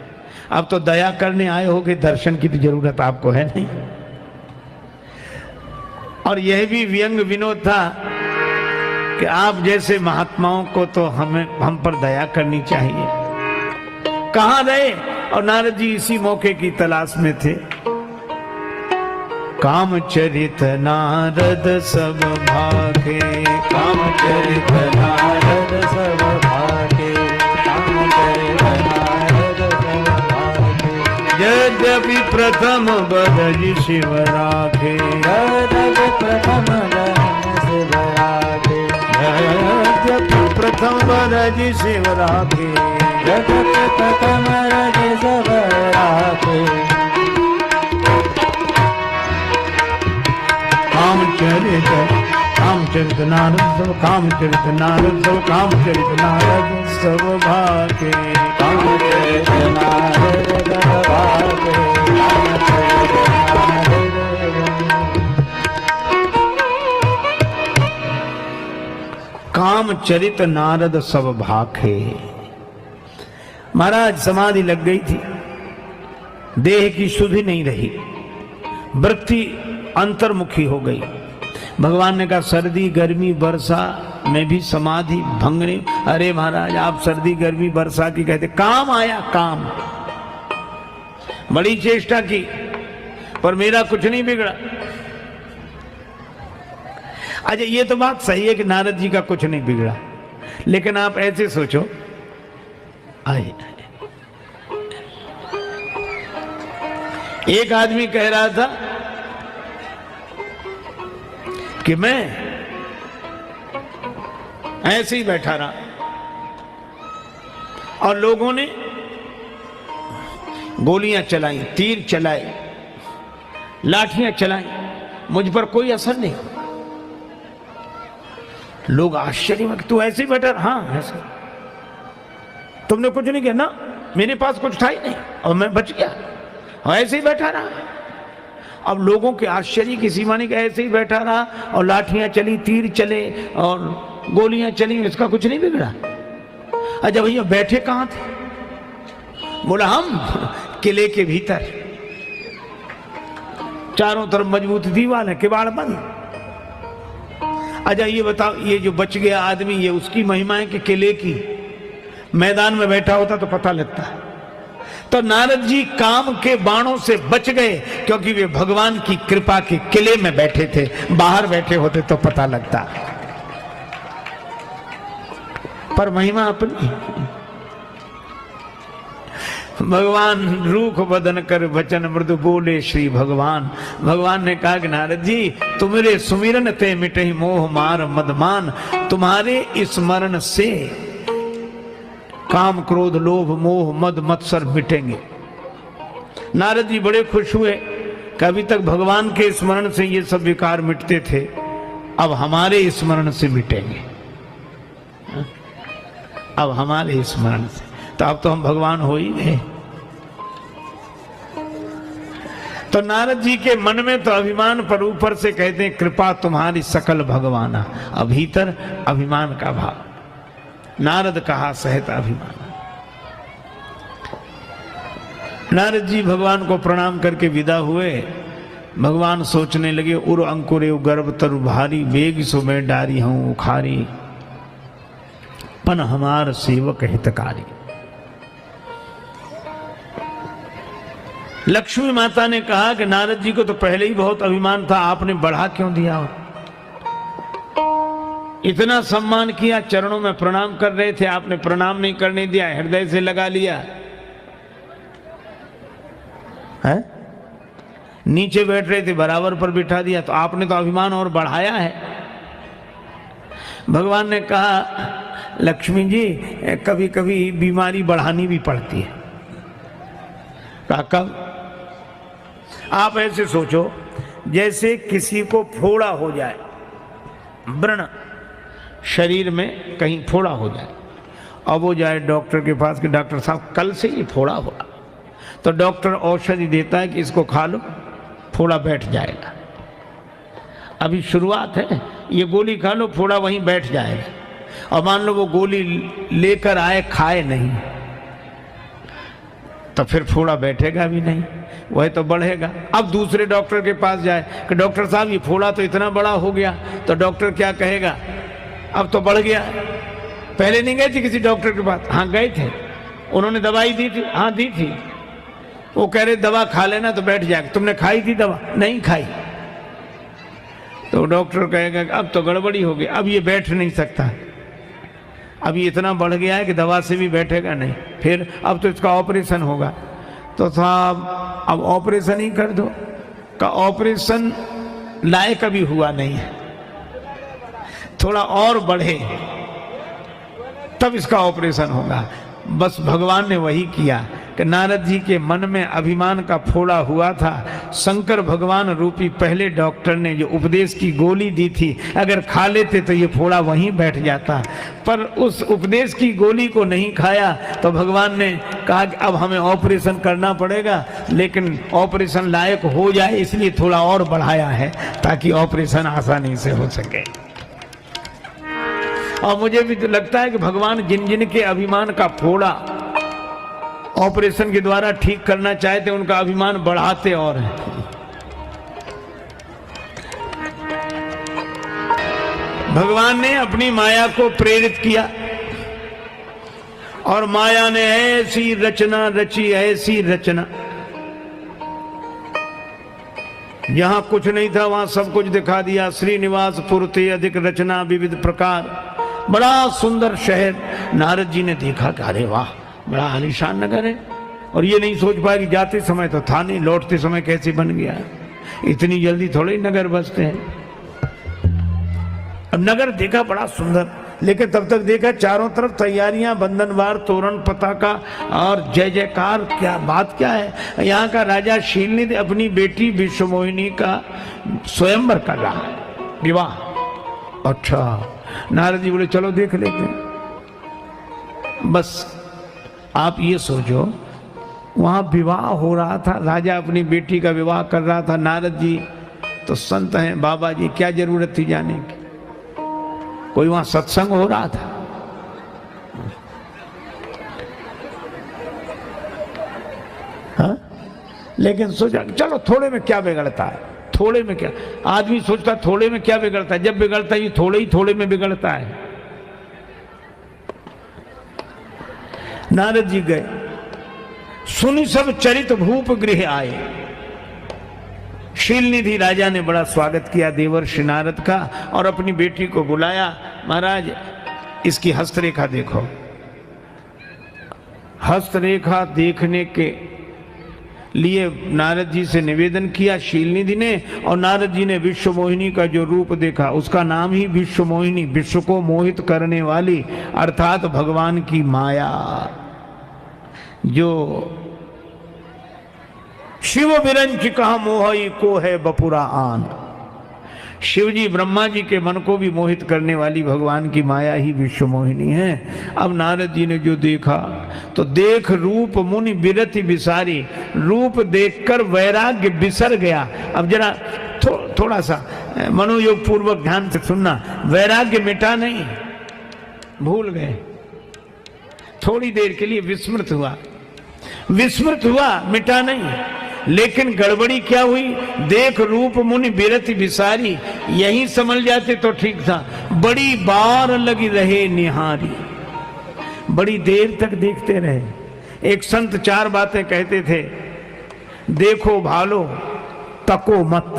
अब तो दया करने आए हो कि दर्शन की तो जरूरत आपको है नहीं। और यह भी व्यंग विनोद था कि आप जैसे महात्माओं को तो हम पर दया करनी चाहिए। कहाँ रहे? और नारद जी इसी मौके की तलाश में थे। काम चरित नारद सब भागे, काम चरित नारद सब भागे, काम चरित नारद सब भागे। यद्यपि प्रथम बरज शिव राखे, यद्यपि प्रथम बरज शिव राखे, यद्यपि प्रथम बरज शिव राखे, यद्यपि प्रथम बरज शिव राखे। कामचरित नारद सब, कामचरित नारद सब, कामचरित नारद सब भागे, कामचरित नारद सब भागे, कामचरित नारद सब भागे। महाराज समाधि लग गई थी, देह की सुधि नहीं रही, वृत्ति अंतर्मुखी हो गई। भगवान ने कहा सर्दी गर्मी वर्षा में भी समाधि भंग नहीं। अरे महाराज आप सर्दी गर्मी वर्षा की कहते, काम आया काम, बड़ी चेष्टा की पर मेरा कुछ नहीं बिगड़ा। अच्छा ये तो बात सही है कि नारद जी का कुछ नहीं बिगड़ा, लेकिन आप ऐसे सोचो, आए एक आदमी कह रहा था कि मैं ऐसे ही बैठा रहा और लोगों ने गोलियां चलाई, तीर चलाए, लाठियां चलाई, मुझ पर कोई असर नहीं। लोग आश्चर्य में, तू ऐसे ही बैठा? हाँ ऐसे। तुमने कुछ नहीं किया ना? मेरे पास कुछ था ही नहीं और मैं बच गया और ऐसे ही बैठा रहा। अब लोगों के आश्चर्य की सीमा नहीं कि ऐसे ही बैठा रहा और लाठियां चली, तीर चले और गोलियां चली, इसका कुछ नहीं बिगड़ा। अच्छा भैया बैठे कहां थे? बोला हम किले के भीतर, चारों तरफ मजबूत दीवार है, किवाड़ बंद। अच्छा ये बताओ, ये जो बच गया आदमी, ये उसकी महिमा है कि किले की? मैदान में बैठा होता तो पता लगता है। तो नारद जी काम के बाणों से बच गए क्योंकि वे भगवान की कृपा के किले में बैठे थे, बाहर बैठे होते तो पता लगता। पर महिमा अपनी। भगवान रूख बदन कर वचन मृदु बोले श्री भगवान। भगवान ने कहा कि नारद जी तुम्हारे सुमिरन ते मिटे मोह मार मदमान, तुम्हारे स्मरण से काम क्रोध लोभ मोह मद मत्सर मिटेंगे। नारद जी बड़े खुश हुए कि अभी तक भगवान के स्मरण से ये सब विकार मिटते थे, अब हमारे स्मरण से मिटेंगे, अब हमारे स्मरण से। तो अब तो हम भगवान हो ही गए। तो नारद जी के मन में तो अभिमान, पर ऊपर से कहते हैं कृपा तुम्हारी सकल भगवाना, अब भीतर अभिमान का भाव। नारद कहा सहित अभिमान। नारद जी भगवान को प्रणाम करके विदा हुए। भगवान सोचने लगे, उर अंकुरे गर्भ तरु भारी, बेग सो मैं डारी हूं उखारी, पन हमार सेवक हितकारी। लक्ष्मी माता ने कहा कि नारद जी को तो पहले ही बहुत अभिमान था, आपने बढ़ा क्यों दिया? इतना सम्मान किया, चरणों में प्रणाम कर रहे थे, आपने प्रणाम नहीं करने दिया, हृदय से लगा लिया है। नीचे बैठ रहे थे, बराबर पर बिठा दिया, तो आपने तो अभिमान और बढ़ाया है। भगवान ने कहा लक्ष्मी जी कभी कभी बीमारी बढ़ानी भी पड़ती है। कहा कब? आप ऐसे सोचो जैसे किसी को फोड़ा हो जाए, व्रण शरीर में कहीं फोड़ा हो जाए, अब वो जाए डॉक्टर के पास कि डॉक्टर साहब कल से ये फोड़ा हुआ, तो डॉक्टर औषधि देता है कि इसको खा लो, फोड़ा बैठ जाएगा। अभी शुरुआत है, ये गोली खा लो, फोड़ा वहीं बैठ जाएगा। और मान लो वो गोली लेकर आए, खाए नहीं, तो फिर फोड़ा बैठेगा भी नहीं, वह तो बढ़ेगा। अब दूसरे डॉक्टर के पास जाए कि डॉक्टर साहब ये फोड़ा तो इतना बड़ा हो गया, तो डॉक्टर क्या कहेगा, अब तो बढ़ गया। पहले नहीं गए थे किसी डॉक्टर के पास? हाँ गए थे, उन्होंने दवाई दी थी, हाँ दी थी। वो कह रहे दवा खा लेना तो बैठ जाएगा। तुमने खाई थी दवा? नहीं खाई। तो डॉक्टर कहेगा अब तो गड़बड़ी हो गई, अब ये बैठ नहीं सकता, अब ये इतना बढ़ गया है कि दवा से भी बैठेगा नहीं, फिर अब तो इसका ऑपरेशन होगा। तो साहब अब ऑपरेशन ही कर दो। का ऑपरेशन लायक अभी हुआ नहीं है, थोड़ा और बढ़े तब इसका ऑपरेशन होगा। बस भगवान ने वही किया कि नारद जी के मन में अभिमान का फोड़ा हुआ था। शंकर भगवान रूपी पहले डॉक्टर ने जो उपदेश की गोली दी थी, अगर खा लेते तो ये फोड़ा वहीं बैठ जाता, पर उस उपदेश की गोली को नहीं खाया। तो भगवान ने कहा कि अब हमें ऑपरेशन करना पड़ेगा, लेकिन ऑपरेशन लायक हो जाए इसलिए थोड़ा और बढ़ाया है ताकि ऑपरेशन आसानी से हो सके। और मुझे भी तो लगता है कि भगवान जिन जिन के अभिमान का फोड़ा ऑपरेशन के द्वारा ठीक करना चाहते, उनका अभिमान बढ़ाते और हैं। भगवान ने अपनी माया को प्रेरित किया और माया ने ऐसी रचना रची, ऐसी रचना, जहां कुछ नहीं था वहां सब कुछ दिखा दिया। श्रीनिवास पुरते अधिक रचना विविध प्रकार, बड़ा सुंदर शहर। नारद जी ने देखा कि अरे वाह, बड़ा आलीशान नगर है। और ये नहीं सोच पाया कि जाते समय तो था नहीं, लौटते समय कैसे बन गया। इतनी जल्दी थोड़े ही नगर बसते हैं। अब नगर देखा बड़ा सुंदर, लेकिन तब तक देखा चारों तरफ तैयारियां, बंधनवार, तोरण, पताका और जय जयकार। क्या बात क्या है, यहाँ का राजा शीलनिधि अपनी बेटी विश्वमोहिनी का स्वयंवर कर रहा है, विवाह। अच्छा, नारद जी बोले चलो देख लेते हैं। बस आप ये सोचो, वहां विवाह हो रहा था, राजा अपनी बेटी का विवाह कर रहा था। नारद जी तो संत हैं, बाबा जी, क्या जरूरत थी जाने की, कोई वहां सत्संग हो रहा था। हाँ? लेकिन सोचा चलो थोड़े में क्या बिगड़ता है, थोड़े में क्या, आदमी सोचता थोड़े में क्या बिगड़ता है, जब बिगड़ता है ये थोड़े में बिगड़ता है। नारद जी गए, सुनि सब चरित भूप गृह आए। शीलनिधि राजा ने बड़ा स्वागत किया देवर्षि नारद का और अपनी बेटी को बुलाया। महाराज इसकी हस्तरेखा देखो। हस्तरेखा देखने के लिए नारद जी से निवेदन किया शीलनिधि ने, और नारद जी ने विश्वमोहिनी का जो रूप देखा, उसका नाम ही विश्वमोहिनी, विश्व को मोहित करने वाली, अर्थात भगवान की माया। जो शिव बिरंच कहा मोहई को है बपुरा आन, शिव जी ब्रह्मा जी के मन को भी मोहित करने वाली भगवान की माया ही विश्वमोहिनी है। अब नारद जी ने जो देखा तो देख रूप मुनि बिरति बिसारी, रूप देखकर वैराग्य बिसर गया। अब जरा थोड़ा सा मनोयोग पूर्वक ध्यान से सुनना, वैराग्य मिटा नहीं, भूल गए, थोड़ी देर के लिए विस्मृत हुआ, मिटा नहीं। लेकिन गड़बड़ी क्या हुई, देख रूप मुनि बिरति बिसारी, यही समझ जाते तो ठीक था। बड़ी बार लगी रहे निहारी, बड़ी देर तक देखते रहे। एक संत 4 बातें कहते थे, देखो भालो तको मत,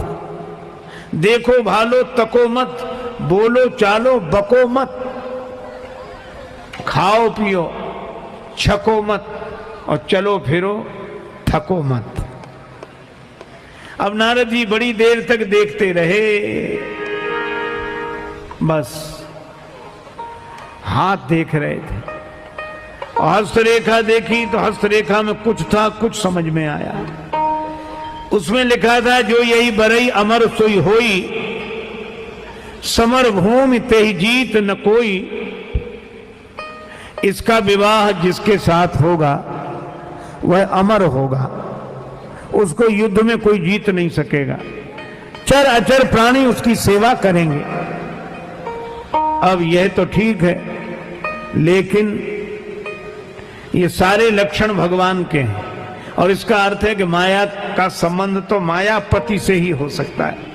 देखो भालो तको मत, बोलो चालो बको मत, खाओ पियो छको मत, और चलो फिरो थको मत। अब नारद जी बड़ी देर तक देखते रहे, बस हाथ देख रहे थे। और हस्तरेखा देखी तो हस्तरेखा में कुछ था, कुछ समझ में आया। उसमें लिखा था, जो यही बरई अमर सोई होई, समर भूमि तेहि जीत न कोई। इसका विवाह जिसके साथ होगा वह अमर होगा, उसको युद्ध में कोई जीत नहीं सकेगा। चर अचर प्राणी उसकी सेवा करेंगे। अब यह तो ठीक है, लेकिन ये सारे लक्षण भगवान के हैं, और इसका अर्थ है कि माया का संबंध तो मायापति से ही हो सकता है।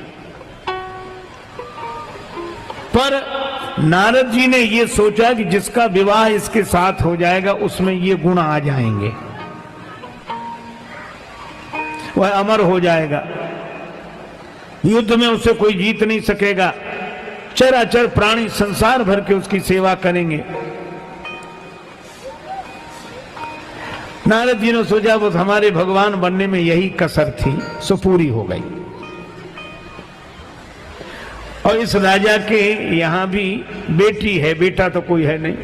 पर नारद जी ने ये सोचा कि जिसका विवाह इसके साथ हो जाएगा उसमें ये गुण आ जाएंगे, वह अमर हो जाएगा, युद्ध में उसे कोई जीत नहीं सकेगा, चराचर प्राणी संसार भर के उसकी सेवा करेंगे। नारद जी ने सोचा बस हमारे भगवान बनने में यही कसर थी, सो पूरी हो गई। और इस राजा के यहां भी बेटी है, बेटा तो कोई है नहीं,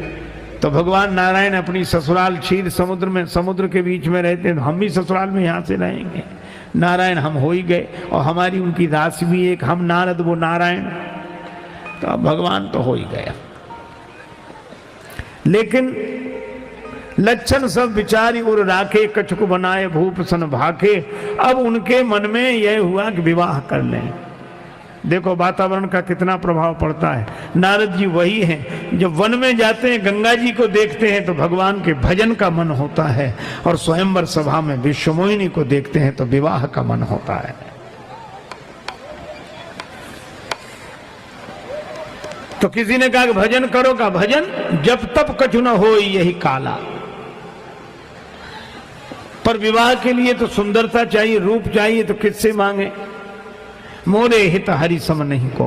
तो भगवान नारायण अपनी ससुराल क्षीर समुद्र में, समुद्र के बीच में रहते हैं, हम भी ससुराल में यहां से रहेंगे। नारायण हम हो ही गए, और हमारी उनकी राशि भी एक, हम नारद वो नारायण, तो अब भगवान तो हो ही गया। लेकिन लक्षण सब विचारी उर राखे, कछुक बनाए भूप सन भाके। अब उनके मन में यह हुआ कि विवाह कर लें। देखो वातावरण का कितना प्रभाव पड़ता है। नारद जी वही हैं, जब वन में जाते हैं गंगा जी को देखते हैं तो भगवान के भजन का मन होता है, और स्वयंवर सभा में विश्वमोहिनी को देखते हैं तो विवाह का मन होता है। तो किसी ने कहा कि भजन करो, का भजन जब तब कछु न हो यही काला। पर विवाह के लिए तो सुंदरता चाहिए, रूप चाहिए, तो किससे मांगे? मोरे हित हरि सम नहीं को।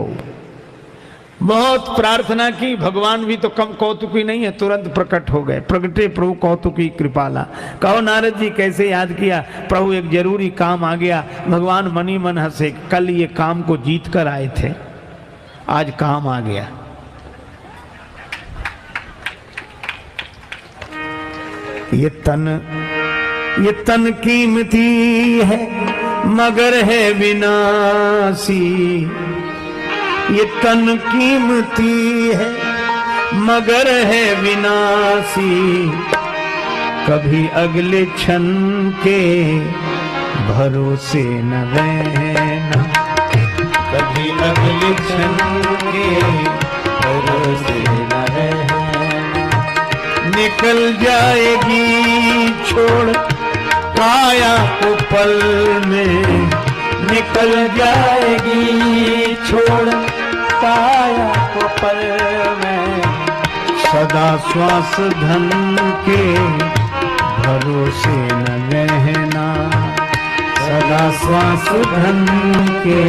बहुत प्रार्थना की, भगवान भी तो कम कौतुकी नहीं है, तुरंत प्रकट हो गए। प्रगटे प्रभु कौतुकी कृपाला। कहो नारद जी कैसे याद किया? प्रभु एक जरूरी काम आ गया। भगवान मनी मन हंसे, कल ये काम को जीत कर आए थे, आज काम आ गया। ये तन कीमती है मगर है विनाशी। ये तन कीमती है मगर है विनाशी। कभी अगले क्षण के भरोसे न रहना। कभी अगले क्षण के भरोसे न रहना। निकल जाएगी छोड़ काया को पल में। निकल जाएगी छोड़ काया को पल में। सदा श्वास धन के भरोसे न रहना। सदा श्वास धन के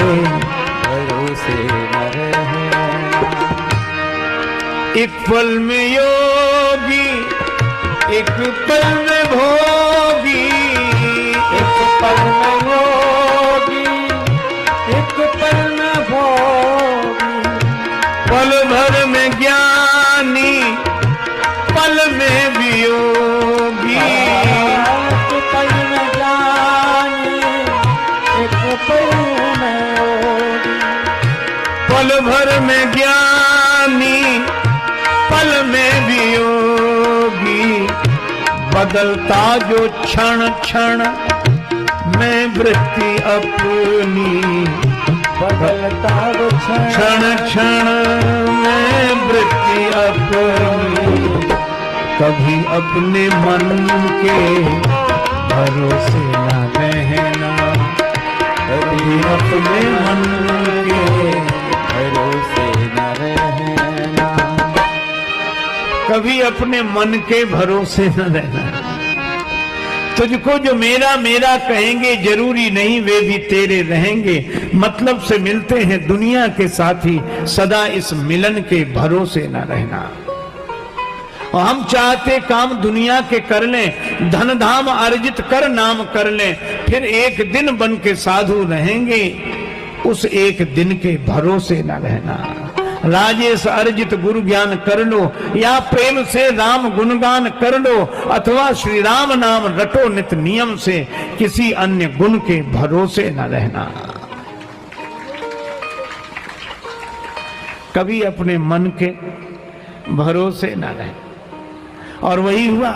भरोसे न रहना। एक पल में योगी एक पल में भोगी। एक पल में योगी एक पल में भोगी। पल भर में ज्ञानी पल में वियोगी। एक पल में ज्ञानी एक पल में योगी। पल भर में ज्ञानी पल में वियोगी। बदलता जो क्षण क्षण में वृत्ति अपनी। बदलता जो क्षण क्षण में वृत्ति अपनी। कभी अपने मन के भरोसे न रहना। कभी अपने मन के भरोसे न रहना। कभी अपने मन के भरोसे न रहना। तुझको जो मेरा मेरा कहेंगे जरूरी नहीं वे भी तेरे रहेंगे। मतलब से मिलते हैं दुनिया के साथी, सदा इस मिलन के भरोसे न रहना। और हम चाहते काम दुनिया के कर लें, धन धाम अर्जित कर नाम कर लें, फिर एक दिन बन के साधु रहेंगे। उस एक दिन के भरोसे न रहना। राजेश अर्जित गुरु ज्ञान कर लो, या प्रेम से राम गुणगान कर लो, अथवा श्री राम नाम रटो नित नियम से। किसी अन्य गुण के भरोसे न रहना। कभी अपने मन के भरोसे न रहना। और वही हुआ।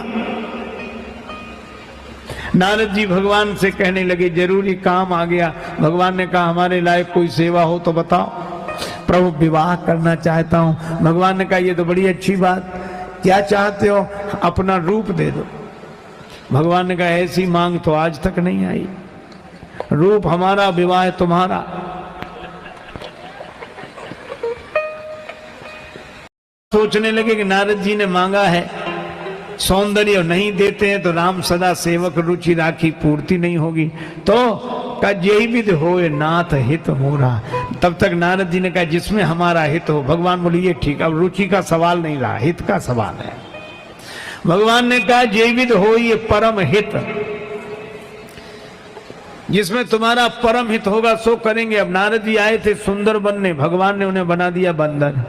नारद जी भगवान से कहने लगे जरूरी काम आ गया। भगवान ने कहा हमारे लायक कोई सेवा हो तो बताओ। प्रभु विवाह करना चाहता हूं। भगवान ने कहा ये तो बड़ी अच्छी बात, क्या चाहते हो? अपना रूप दे दो। भगवान ने कहा ऐसी मांग तो आज तक नहीं आई, रूप हमारा विवाह तुम्हारा। सोचने लगे कि नारद जी ने मांगा है सौंदर्य नहीं देते हैं तो राम सदा सेवक रुचि राखी पूर्ति नहीं होगी, तो का यही विध होए नाथ हित मोरा। तब तक नारद जी ने कहा जिसमें हमारा हित हो। भगवान बोले ये ठीक, अब रुचि का सवाल नहीं रहा, हित का सवाल है। भगवान ने कहा यही विध हो ये परम हित, जिसमें तुम्हारा परम हित होगा सो करेंगे। अब नारद जी आए थे सुंदर बनने, भगवान ने उन्हें बना दिया बंदर।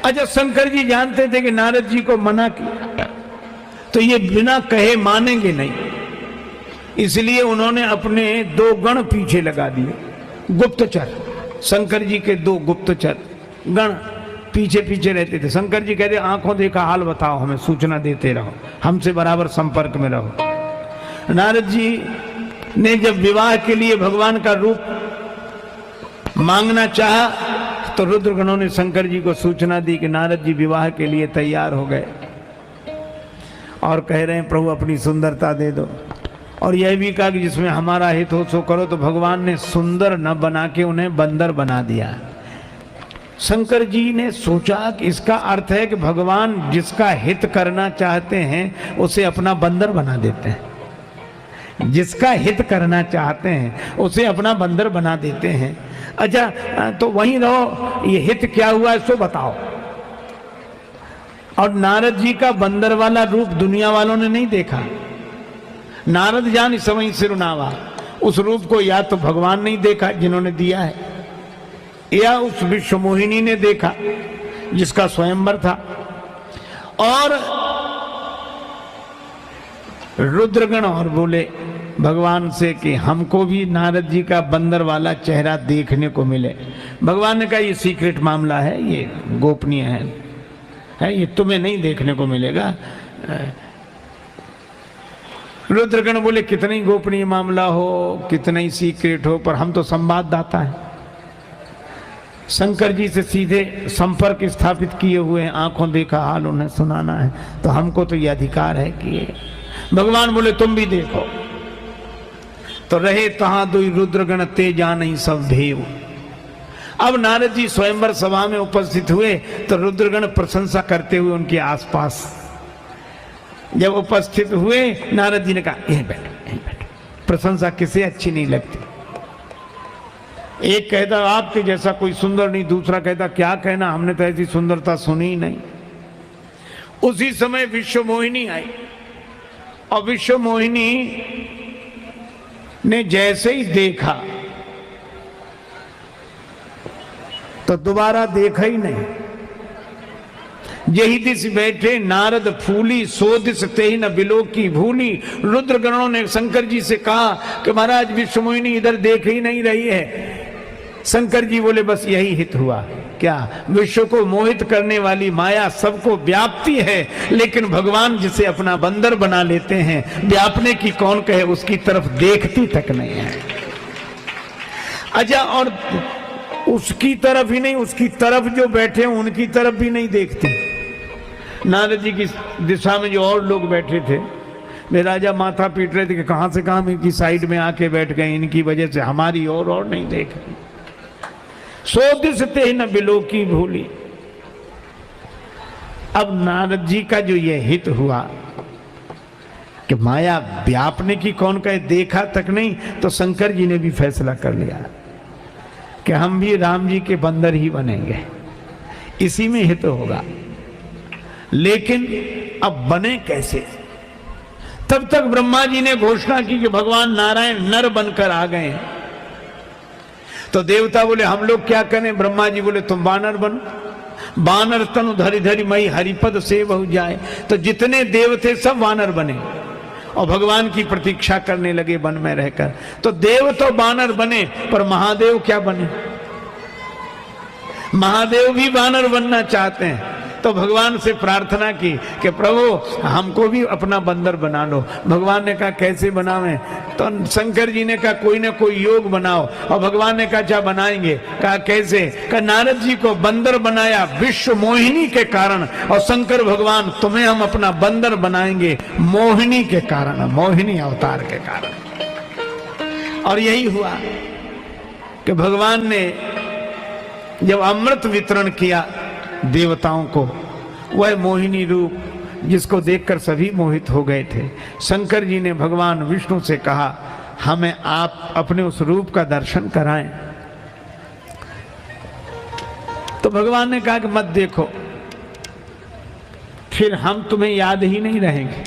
अच्छा, शंकर जी जानते थे कि नारद जी को मना किया तो ये बिना कहे मानेंगे नहीं, इसलिए उन्होंने अपने 2 गण पीछे लगा दिए, गुप्तचर। शंकर जी के 2 गुप्तचर गण पीछे पीछे रहते थे। शंकर जी कहते आंखों देखा हाल बताओ, हमें सूचना देते रहो, हमसे बराबर संपर्क में रहो। नारद जी ने जब विवाह के लिए भगवान का रूप मांगना चाहा तो रुद्रगणों ने शंकर जी को सूचना दी कि नारद जी विवाह के लिए तैयार हो गए और कह रहे हैं प्रभु अपनी सुंदरता दे दो। और यह भी कहा कि जिसमें हमारा हित हो सो करो। तो भगवान ने सुंदर न बना के उन्हें बंदर बना दिया। शंकर जी ने सोचा कि इसका अर्थ है कि भगवान जिसका हित करना चाहते हैं उसे अपना बंदर बना देते हैं, जिसका हित करना चाहते हैं उसे अपना बंदर बना देते हैं। अच्छा, तो वहीं रहो, ये हित क्या हुआ इसको बताओ। और नारद जी का बंदर वाला रूप दुनिया वालों ने नहीं देखा। नारद जान इस समय सिरुनावा, उस रूप को या तो भगवान नहीं देखा जिन्होंने दिया है, या उस विश्व मोहिनी ने देखा जिसका स्वयंवर था। और रुद्रगण और बोले भगवान से कि हमको भी नारद जी का बंदर वाला चेहरा देखने को मिले। भगवान ने कहा ये सीक्रेट मामला है, ये गोपनीय है, ये तुम्हें नहीं देखने को मिलेगा। रुद्रगण बोले कितना ही गोपनीय मामला हो, कितना ही सीक्रेट हो, पर हम तो संवाददाता हैं, शंकर जी से सीधे संपर्क स्थापित किए हुए हैं, आंखों देखा हाल उन्हें सुनाना है, तो हमको तो ये अधिकार है कि। भगवान बोले तुम भी देखो। तो रहे तहां दुई रुद्रगण ते जान सब भेव। अब नारद जी स्वयंवर सभा में उपस्थित हुए तो रुद्रगण प्रशंसा करते हुए उनके आसपास जब उपस्थित हुए, नारद जी ने कहा यहीं बैठो, यहीं बैठो। प्रशंसा किसे अच्छी नहीं लगती। एक कहता आपके जैसा कोई सुंदर नहीं, दूसरा कहता क्या कहना, हमने तो ऐसी सुंदरता सुनी ही नहीं। उसी समय विश्व मोहिनी आई और विश्व मोहिनी ने जैसे ही देखा तो दोबारा देखा ही नहीं। यही दिस बैठे नारद फूली, सो दिस तेहि न बिलो की भूली। रुद्रगणों ने शंकर जी से कहा कि महाराज विश्व मोहिनी इधर देख ही नहीं रही है। शंकर जी बोले बस यही हित हुआ। क्या? विश्व को मोहित करने वाली माया सबको व्यापती है, लेकिन भगवान जिसे अपना बंदर बना लेते हैं, व्यापने की कौन कहे, उसकी तरफ देखती तक नहीं है। अच्छा, और उसकी तरफ ही नहीं, उसकी तरफ जो बैठे हैं उनकी तरफ भी नहीं देखती। नारद जी की दिशा में जो और लोग बैठे थे, वे राजा माथा पीट रहे थे कि कहां से कहां इनकी साइड में आके बैठ गए, इनकी वजह से हमारी और नहीं देख रही। सो दिस तेहि न बिलो की भूली। अब नारद जी का जो ये हित हुआ कि माया व्यापने की कौन कहे, देखा तक नहीं, तो शंकर जी ने भी फैसला कर लिया कि हम भी राम जी के बंदर ही बनेंगे, इसी में हित होगा। लेकिन अब बने कैसे? तब तक ब्रह्मा जी ने घोषणा की कि भगवान नारायण नर बनकर आ गए। तो देवता बोले हम लोग क्या करें? ब्रह्मा जी बोले तुम बानर बनो। बानर तनु धरि धरि मई हरिपद से बहु जाए। तो जितने देव थे सब बानर बने और भगवान की प्रतीक्षा करने लगे वन में रहकर। तो देव तो बानर बने, पर महादेव क्या बने? महादेव भी बानर बनना चाहते हैं, तो भगवान से प्रार्थना की कि प्रभु हमको भी अपना बंदर बना लो। भगवान ने कहा कैसे बनावें? तो शंकर जी ने कहा कोई ना कोई योग बनाओ। और भगवान ने कहा अच्छा बनाएंगे। कहा कैसे? कहा नारद जी को बंदर बनाया विश्व मोहिनी के कारण, और शंकर भगवान तुम्हें हम अपना बंदर बनाएंगे मोहिनी के कारण, मोहिनी अवतार के कारण। और यही हुआ कि भगवान ने जब अमृत वितरण किया देवताओं को, वह मोहिनी रूप जिसको देखकर सभी मोहित हो गए थे, शंकर जी ने भगवान विष्णु से कहा हमें आप अपने उस रूप का दर्शन कराएं। तो भगवान ने कहा कि मत देखो, फिर हम तुम्हें याद ही नहीं रहेंगे।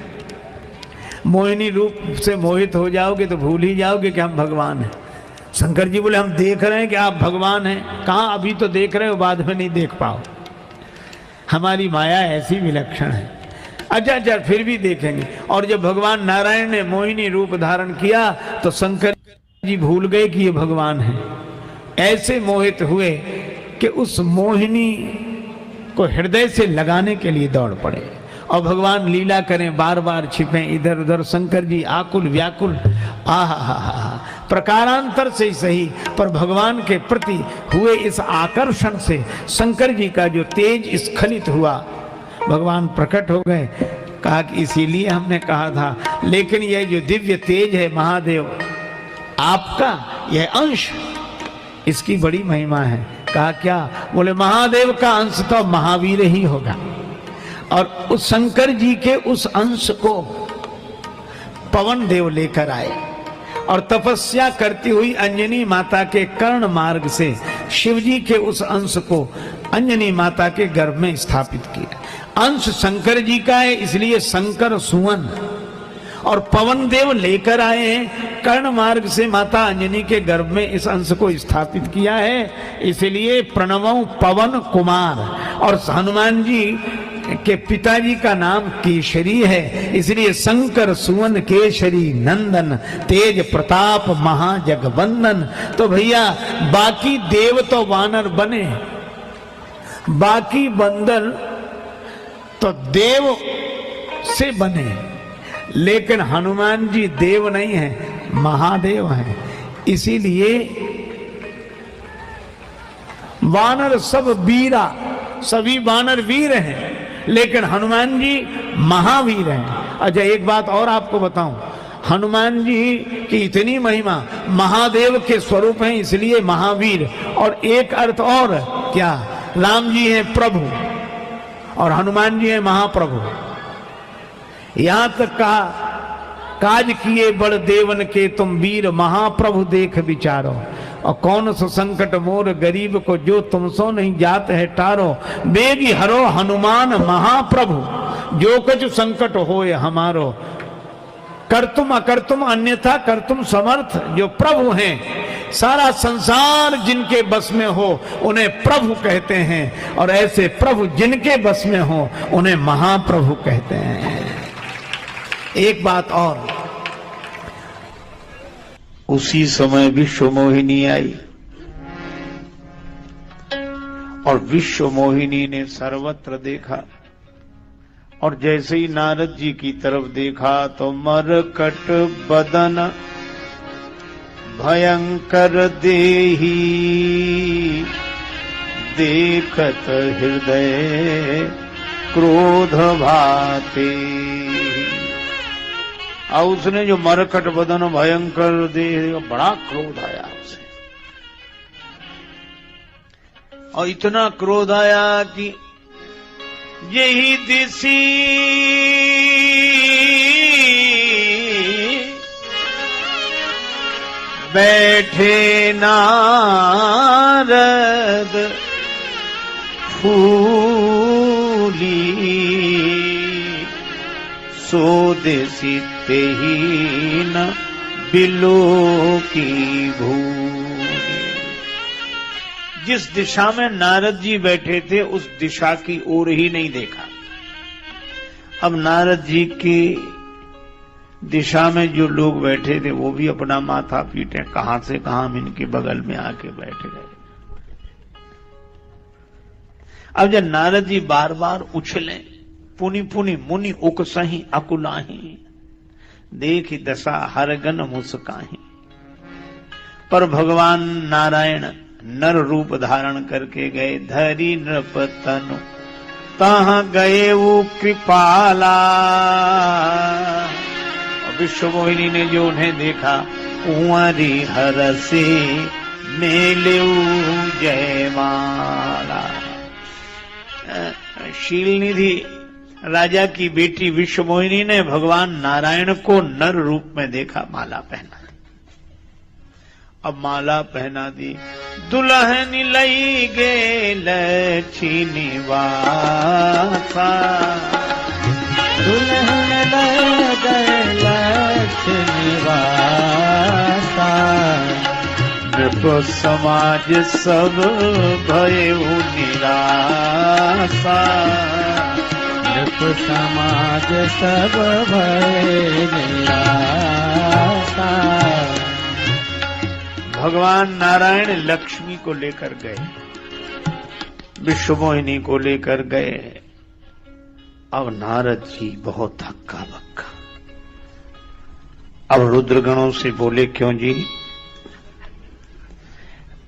मोहिनी रूप से मोहित हो जाओगे तो भूल ही जाओगे कि हम भगवान हैं। शंकर जी बोले हम देख रहे हैं कि आप भगवान हैं। कहाँ? अभी तो देख रहे हो, बाद में नहीं देख पाओ। हमारी माया ऐसी विलक्षण है। अच्छा फिर भी देखेंगे। और जब भगवान नारायण ने मोहिनी रूप धारण किया तो शंकर जी भूल गए कि ये भगवान है। ऐसे मोहित हुए कि उस मोहिनी को हृदय से लगाने के लिए दौड़ पड़े और भगवान लीला करें, बार बार छिपे इधर उधर। शंकर जी आकुल व्याकुल, आहा प्रकारांतर से ही सही, पर भगवान के प्रति हुए इस आकर्षण से शंकर जी का जो तेज स्खलित हुआ, भगवान प्रकट हो गए। कहा कि इसीलिए हमने कहा था, लेकिन यह जो दिव्य तेज है महादेव आपका, यह अंश, इसकी बड़ी महिमा है। कहा क्या? बोले महादेव का अंश तो महावीर ही होगा। और उस शंकर जी के उस अंश को पवन देव लेकर आए और तपस्या करती हुई अंजनी माता के कर्ण मार्ग से शिव जी के उस अंश को अंजनी माता के गर्भ में स्थापित किया। अंश शंकर जी का है, इसलिए शंकर सुवन। और पवन देव लेकर आए हैं कर्ण मार्ग से माता अंजनी के गर्भ में इस अंश को स्थापित किया है, इसलिए प्रणवं पवन कुमार। और हनुमान जी के पिताजी का नाम केशरी है, इसलिए शंकर सुवन केशरी नंदन तेज प्रताप महाजगवंदन। तो भैया बाकी देव तो वानर बने, बाकी बंदर तो देव से बने, लेकिन हनुमान जी देव नहीं है, महादेव हैं। इसीलिए वानर सब वीरा, सभी वानर वीर हैं, लेकिन हनुमान जी महावीर हैं। अच्छा एक बात और आपको बताऊं, हनुमान जी की इतनी महिमा, महादेव के स्वरूप हैं इसलिए महावीर। और एक अर्थ और क्या, राम जी हैं प्रभु और हनुमान जी हैं महाप्रभु। यहां तक कहा काज किए बड़ देवन के तुम वीर महाप्रभु देख विचारो। और कौन सो संकट मोर गरीब को जो तुमसो नहीं जात है टारो। बेगी हरो हनुमान महाप्रभु जो कुछ संकट होए हमारो। कर तुम अकर तुम अन्यथा कर तुम समर्थ। जो प्रभु हैं, सारा संसार जिनके बस में हो उन्हें प्रभु कहते हैं, और ऐसे प्रभु जिनके बस में हो उन्हें महाप्रभु कहते हैं। एक बात और, उसी समय विश्व मोहिनी आई और विश्व मोहिनी ने सर्वत्र देखा, और जैसे ही नारद जी की तरफ देखा तो मरकट बदन भयंकर देही देखत हृदय क्रोध भाते। और उसने जो मरकट बदन भयंकर देह, बड़ा क्रोध आया उसे, और इतना क्रोध आया कि यही दिसी बैठे नारद फूली सो देसी ते ही न बिलो की भूमि। जिस दिशा में नारद जी बैठे थे उस दिशा की ओर ही नहीं देखा। अब नारद जी की दिशा में जो लोग बैठे थे वो भी अपना माथा पीटे, कहां से कहां हम इनके बगल में आके बैठ गए। अब जब नारद जी बार बार उछले, पुनि पुनि मुनि उकसही अकुलाही, देखी दशा हरगन मुस्काही। पर भगवान नारायण नर रूप धारण करके गए, धरी नृप तनु तहाँ गए वो कृपाला। विश्व मोहिनी ने जो उन्हें देखा, कुंवरी हरसे मेले जयमाला। शील निधि राजा की बेटी विश्व मोहिनी ने भगवान नारायण को नर रूप में देखा, माला पहना दी। अब माला पहना दी, दुल्हन लई गे लक्ष्मी वासा, दुल्हन लई गे लक्ष्मी वासा। नृप समाज सब भयउ निराशा, नृप समाज सब भय निराशा। भगवान नारायण लक्ष्मी को लेकर गए, विश्व मोहिनी को लेकर गए। अब नारद जी बहुत हक्का बक्का। अब रुद्रगणों से बोले, क्यों जी,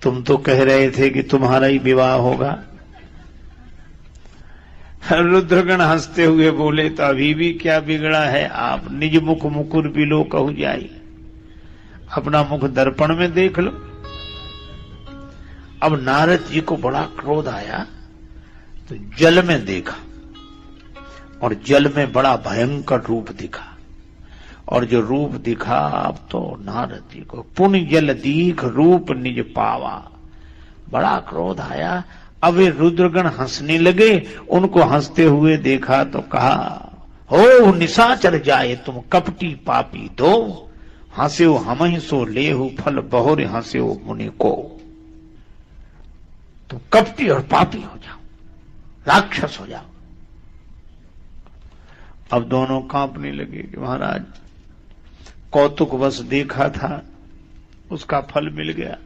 तुम तो कह रहे थे कि तुम्हारा ही विवाह होगा। रुद्रगण हंसते हुए बोले, तो अभी भी क्या बिगड़ा है, आप निज मुख मुकुर बिलो कहु जाई, अपना मुख दर्पण में देख लो। अब नारद जी को बड़ा क्रोध आया, तो जल में देखा, और जल में बड़ा भयंकर रूप दिखा। और जो रूप दिखा, अब तो नारद जी को पुण्य जल दीख रूप निज पावा, बड़ा क्रोध आया। अब वे रुद्रगण हंसने लगे, उनको हंसते हुए देखा तो कहा, हो निशाचर जाए तुम कपटी पापी दो, हंस्यो हमहि सो लेहु फल बहुरे हंस्यो मुनि को। तुम कपटी और पापी हो जाओ, राक्षस हो जाओ। अब दोनों कांपने लगे कि महाराज, कौतुक बस देखा था, उसका फल मिल गया,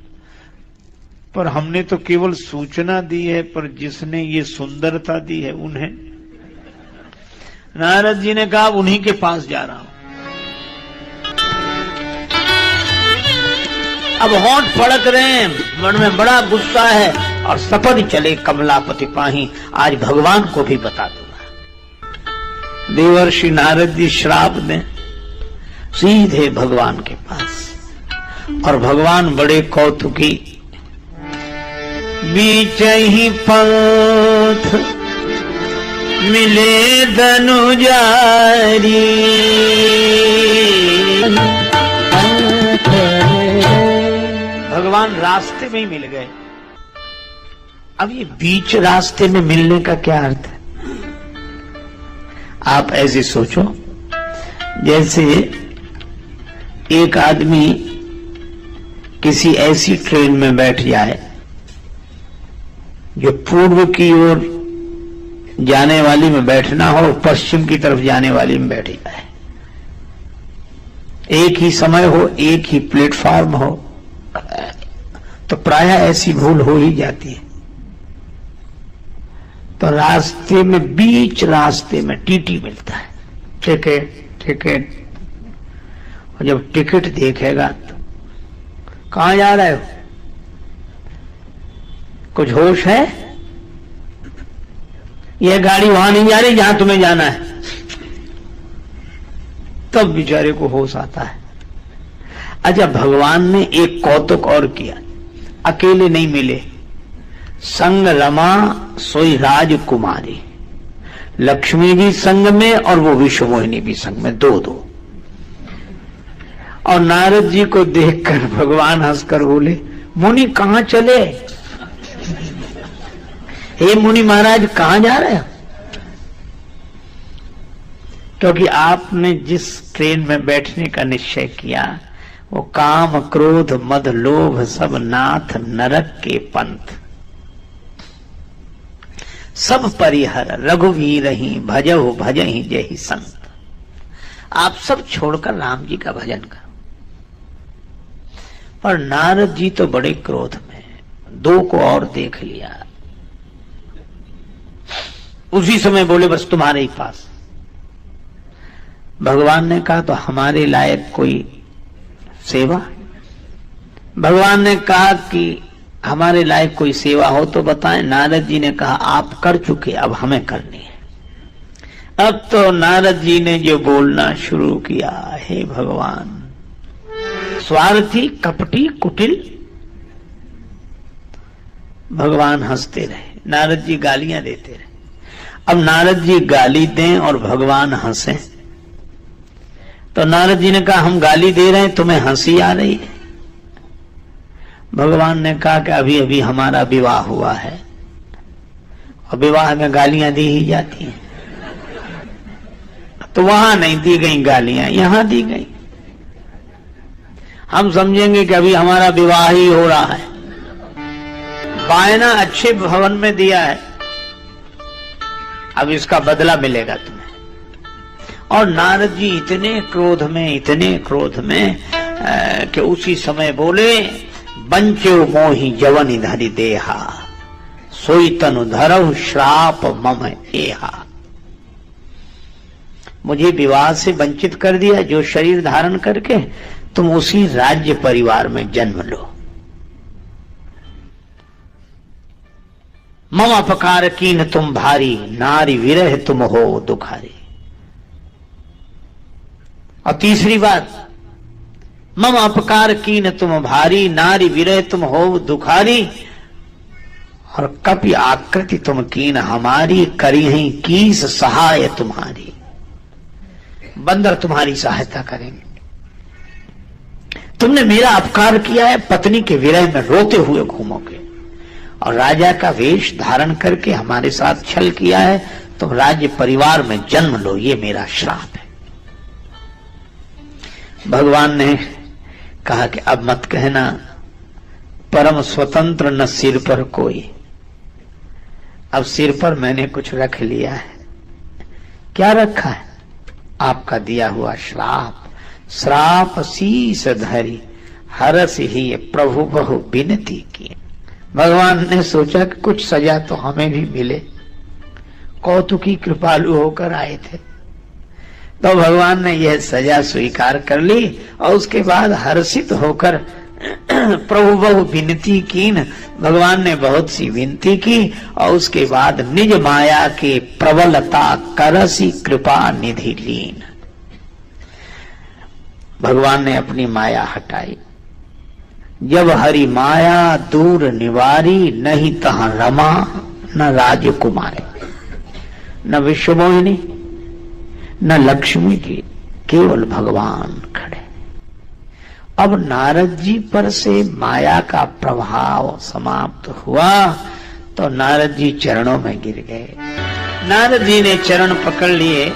पर हमने तो केवल सूचना दी है, पर जिसने ये सुंदरता दी है उन्हें। नारद जी ने कहा, उन्हीं के पास जा रहा हूं। अब होंठ फड़क रहे हैं, मन में बड़ा गुस्सा है, और सपद चले कमलापति पाही, आज भगवान को भी बता दूंगा। देवर्षि नारद जी श्राप दें, सीधे भगवान के पास। और भगवान बड़े कौतुकी, बीच ही पंथ मिले धनुजारी, भगवान रास्ते में ही मिल गए। अब ये बीच रास्ते में मिलने का क्या अर्थ है? आप ऐसे सोचो, जैसे एक आदमी किसी ऐसी ट्रेन में बैठ जाए जो पूर्व की ओर जाने वाली में बैठना हो, पश्चिम की तरफ जाने वाली में बैठ जाए। एक ही समय हो, एक ही प्लेटफॉर्म हो, तो प्रायः ऐसी भूल हो ही जाती है। तो रास्ते में, बीच रास्ते में टीटी मिलता है, टिकट। और जब टिकट देखेगा तो कहां जा रहे हो, कुछ होश है? यह गाड़ी वहां नहीं जा रही जहां तुम्हें जाना है। तब बेचारे को होश आता है। अच्छा, भगवान ने एक कौतुक और किया, अकेले नहीं मिले, संग रमा सोई राजकुमारी, लक्ष्मी जी संग में और वो विश्व मोहिनी भी संग में, दो। और नारद जी को देखकर भगवान हंसकर बोले, मुनि कहां चले? हे मुनि महाराज, कहां जा रहे हो? क्योंकि आपने जिस ट्रेन में बैठने का निश्चय किया, वो काम क्रोध मद लोभ सब नाथ नरक के पंथ, सब परिहर रघुवीर ही भजहु भजहि जहि संत। आप सब छोड़कर राम जी का भजन करो। पर नारद जी तो बड़े क्रोध में, दो को और देख लिया। उसी समय बोले बस तुम्हारे ही पास। भगवान ने कहा तो हमारे लायक कोई सेवा? भगवान ने कहा कि हमारे लायक कोई सेवा हो तो बताएं। नारद जी ने कहा आप कर चुके, अब हमें करनी है। अब तो नारद जी ने जो बोलना शुरू किया, हे भगवान, स्वार्थी, कपटी, कुटिल। भगवान हंसते रहे, नारद जी गालियां देते रहे। अब नारद जी गाली दें और भगवान हंसे, तो नारद जी ने कहा हम गाली दे रहे हैं, तुम्हें हंसी आ रही है? भगवान ने कहा कि अभी अभी हमारा विवाह हुआ है और विवाह में गालियां दी ही जाती हैं, तो वहां नहीं दी गई गालियां, यहां दी गई। हम समझेंगे कि अभी हमारा विवाह ही हो रहा है, बायना अच्छे भवन में दिया है, अब इसका बदला मिलेगा तुम्हें। और नारद जी इतने क्रोध में कि उसी समय बोले, बंचो मोहि जवनि धरि देहा, सोई तनु धरहु श्राप मम एहा। मुझे विवाह से वंचित कर दिया, जो शरीर धारण करके तुम उसी राज्य परिवार में जन्म लो। मम अपकार कीन तुम भारी, नारी विरह तुम हो दुखारी। और तीसरी बात, मम अपकार कीन तुम भारी, नारी विरह तुम हो दुखारी। और कपि आकृति तुम कीन हमारी, करी ही कीस सहाय तुम्हारी। बंदर तुम्हारी सहायता करेंगे। तुमने मेरा अपकार किया है, पत्नी के विरह में रोते हुए घूमोगे, और राजा का वेश धारण करके हमारे साथ छल किया है, तुम राज्य परिवार में जन्म लो, ये मेरा श्राप है। भगवान ने कहा कि अब मत कहना, परम स्वतंत्र न सिर पर कोई। अब सिर पर मैंने कुछ रख लिया है। क्या रखा है? आपका दिया हुआ श्राप। श्राप शीस धरी, हरस ही प्रभु बहु विनती की। भगवान ने सोचा कि कुछ सजा तो हमें भी मिले, कौतुकी कृपालु होकर आए थे। तो भगवान ने यह सजा स्वीकार कर ली और उसके बाद हर्षित होकर प्रभु बहु विनती कीन। भगवान ने बहुत सी विनती की और उसके बाद निज माया के प्रबलता करसी कृपा निधि लीन। भगवान ने अपनी माया हटाई। जब हरि माया दूर निवारी, नहीं तहां रमा न राजकुमारी, न विश्वमोहिनी न लक्ष्मी जी, केवल भगवान खड़े। अब नारद जी पर से माया का प्रभाव समाप्त हुआ तो नारद जी चरणों में गिर गए। नारद जी ने चरण पकड़ लिए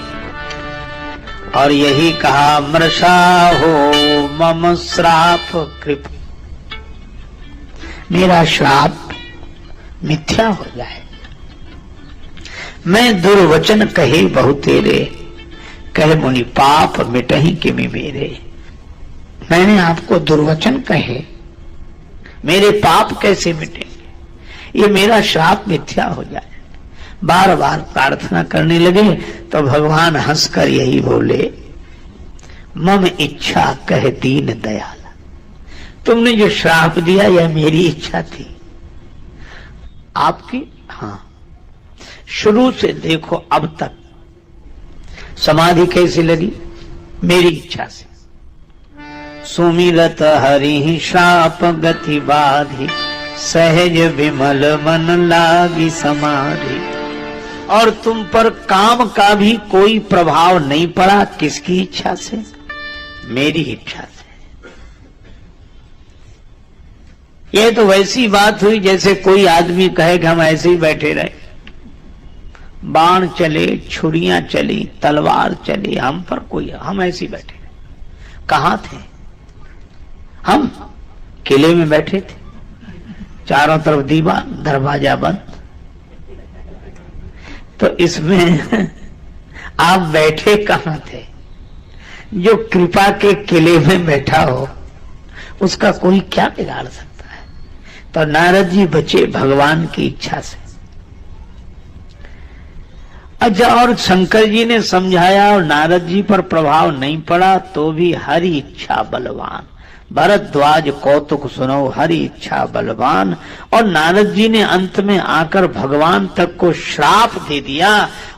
और यही कहा, मृषा हो मम श्राप कृप। मेरा श्राप मिथ्या हो जाए। मैं दुर्वचन कहे बहु तेरे, कहे मुनि पाप मिटहि किमि मेरे। मैंने आपको दुर्वचन कहे, मेरे पाप कैसे मिटेंगे? ये मेरा श्राप मिथ्या हो जाए। बार बार प्रार्थना करने लगे तो भगवान हंसकर यही बोले, मम इच्छा कह दीन दयाल। तुमने जो श्राप दिया यह मेरी इच्छा थी आपकी। हाँ, शुरू से देखो अब तक समाधि कैसी लगी? मेरी इच्छा से। सुमिरत हरि श्राप गति बाधी, सहज विमल मन लागी समाधि। और तुम पर काम का भी कोई प्रभाव नहीं पड़ा। किसकी इच्छा से? मेरी इच्छा से। यह तो वैसी बात हुई जैसे कोई आदमी कहे कि हम ऐसे ही बैठे रहे, बाण चले, छुरियां चली, तलवार चली, हम पर कोई, हम ऐसे ही बैठे रहे। कहां थे हम? किले में बैठे थे, चारों तरफ दीवार, दरवाजा बंद। तो इसमें आप बैठे कहां थे? जो कृपा के किले में बैठा हो उसका कोई क्या बिगाड़ सकता है? तो नारद जी बचे भगवान की इच्छा से। अच्छा, और शंकर जी ने समझाया और नारद जी पर प्रभाव नहीं पड़ा तो भी हरि इच्छा बलवान। भरद्वाज कौतुक सुनो हरि इच्छा बलवान। और नारद जी ने अंत में आकर भगवान तक को श्राप दे दिया।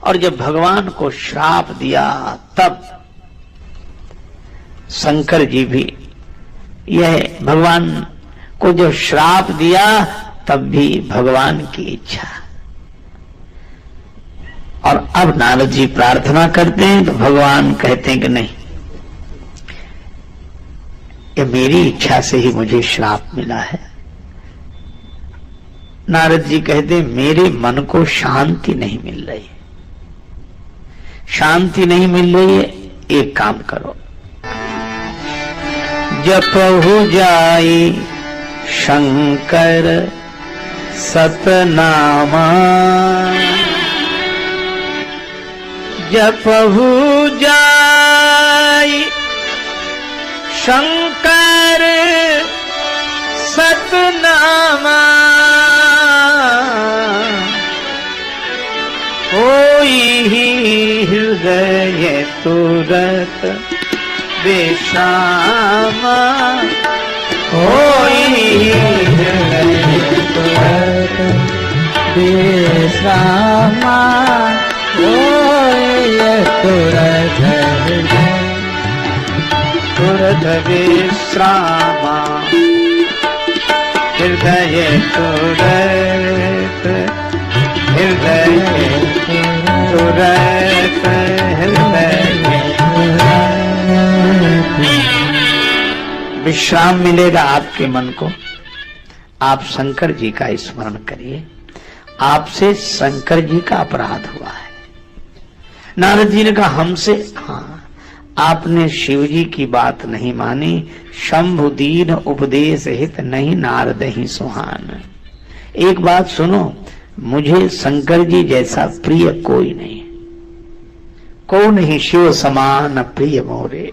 और जब भगवान को श्राप दिया तब शंकर जी भी यह भगवान को जो श्राप दिया तब भी भगवान की इच्छा। और अब नारद जी प्रार्थना करते हैं तो भगवान कहते हैं कि नहीं, ये मेरी इच्छा से ही मुझे श्राप मिला है। नारद जी कहते हैं मेरे मन को शांति नहीं मिल रही, शांति नहीं मिल रही है, एक काम करो, जपहु जाई शंकर सतनामा, जपहु जाई शंकर सतनामा, होई हृदय तुरत विश्रामा, होई हृदय तुरत विश्रामा, होई तुरत तुरत विश्रामा, हृदय तुरत हृदय तुरत हृदय विश्राम मिलेगा आपके मन को। आप शंकर जी का स्मरण करिए, आपसे शंकर जी का अपराध हुआ है। नारद जी ने कहा हमसे, हाँ आपने शिव जी की बात नहीं मानी, शंभु दीन उपदेश हित नहीं नारद ही सुहान। एक बात सुनो, मुझे शंकर जी जैसा प्रिय कोई नहीं, को नहीं शिव समान प्रिय मोरे,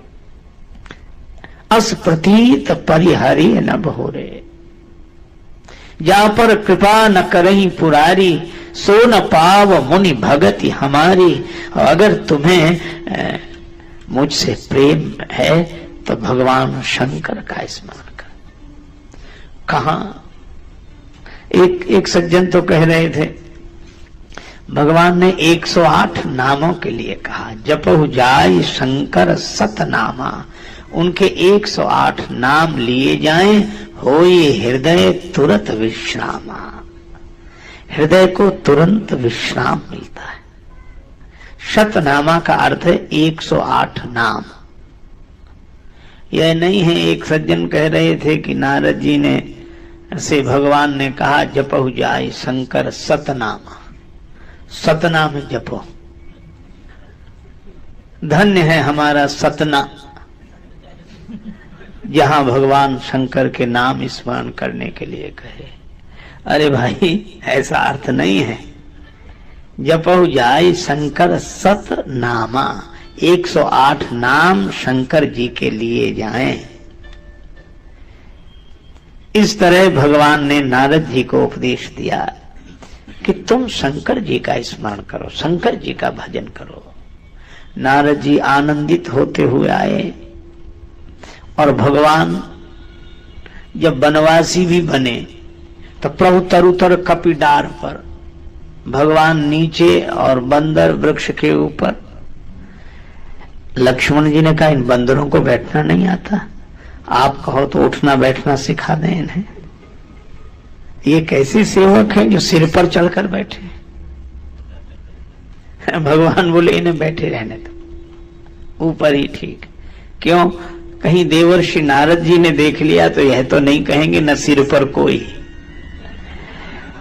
अस प्रतीत परिहरि न भोरे, जा पर कृपा न करही पुरारी, सो न पाव मुनि भगति हमारी। अगर तुम्हें मुझसे प्रेम है तो भगवान शंकर का स्मरण कर। कहा एक सज्जन तो कह रहे थे भगवान ने 108 नामों के लिए कहा, जपहु जाय शंकर सतनामा, उनके 108 नाम लिए जाएं, होई हृदय तुरंत विश्रामा, हृदय को तुरंत विश्राम मिलता है। शतनामा का अर्थ है 108 नाम। यह नहीं है, एक सज्जन कह रहे थे कि नारद जी ने से भगवान ने कहा जपहु जाय शंकर सतनामा, सतनाम जपो, धन्य है हमारा सतना जहां भगवान शंकर के नाम स्मरण करने के लिए कहे। अरे भाई ऐसा अर्थ नहीं है, जपहु जाय शंकर सतनामा, 108 नाम शंकर जी के लिए जाएं। इस तरह भगवान ने नारद जी को उपदेश दिया कि तुम शंकर जी का स्मरण करो, शंकर जी का भजन करो। नारद जी आनंदित होते हुए आए और भगवान जब वनवासी भी बने तो प्रभु तरुतर कपिडार पर, भगवान नीचे और बंदर वृक्ष के ऊपर। लक्ष्मण जी ने कहा इन बंदरों को बैठना नहीं आता, आप कहो तो उठना बैठना सिखा दें इन्हें। ये कैसे सेवक हैं जो सिर पर चढ़कर बैठे। भगवान बोले इन्हें बैठे रहने दो, ऊपर ही ठीक। क्यों? कहीं देवर्षि नारद जी ने देख लिया तो यह तो नहीं कहेंगे न सिर पर कोई,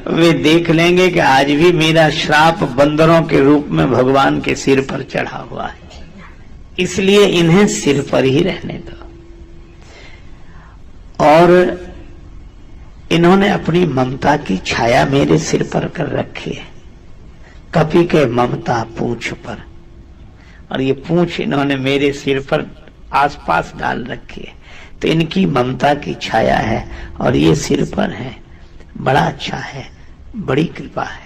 वे देख लेंगे कि आज भी मेरा श्राप बंदरों के रूप में भगवान के सिर पर चढ़ा हुआ है, इसलिए इन्हें सिर पर ही रहने दो। और इन्होंने अपनी ममता की छाया मेरे सिर पर कर रखी है, कपि के ममता पूंछ पर, और ये पूंछ इन्होंने मेरे सिर पर आसपास डाल रखी है, तो इनकी ममता की छाया है और ये सिर पर है। बड़ा अच्छा है, बड़ी कृपा है।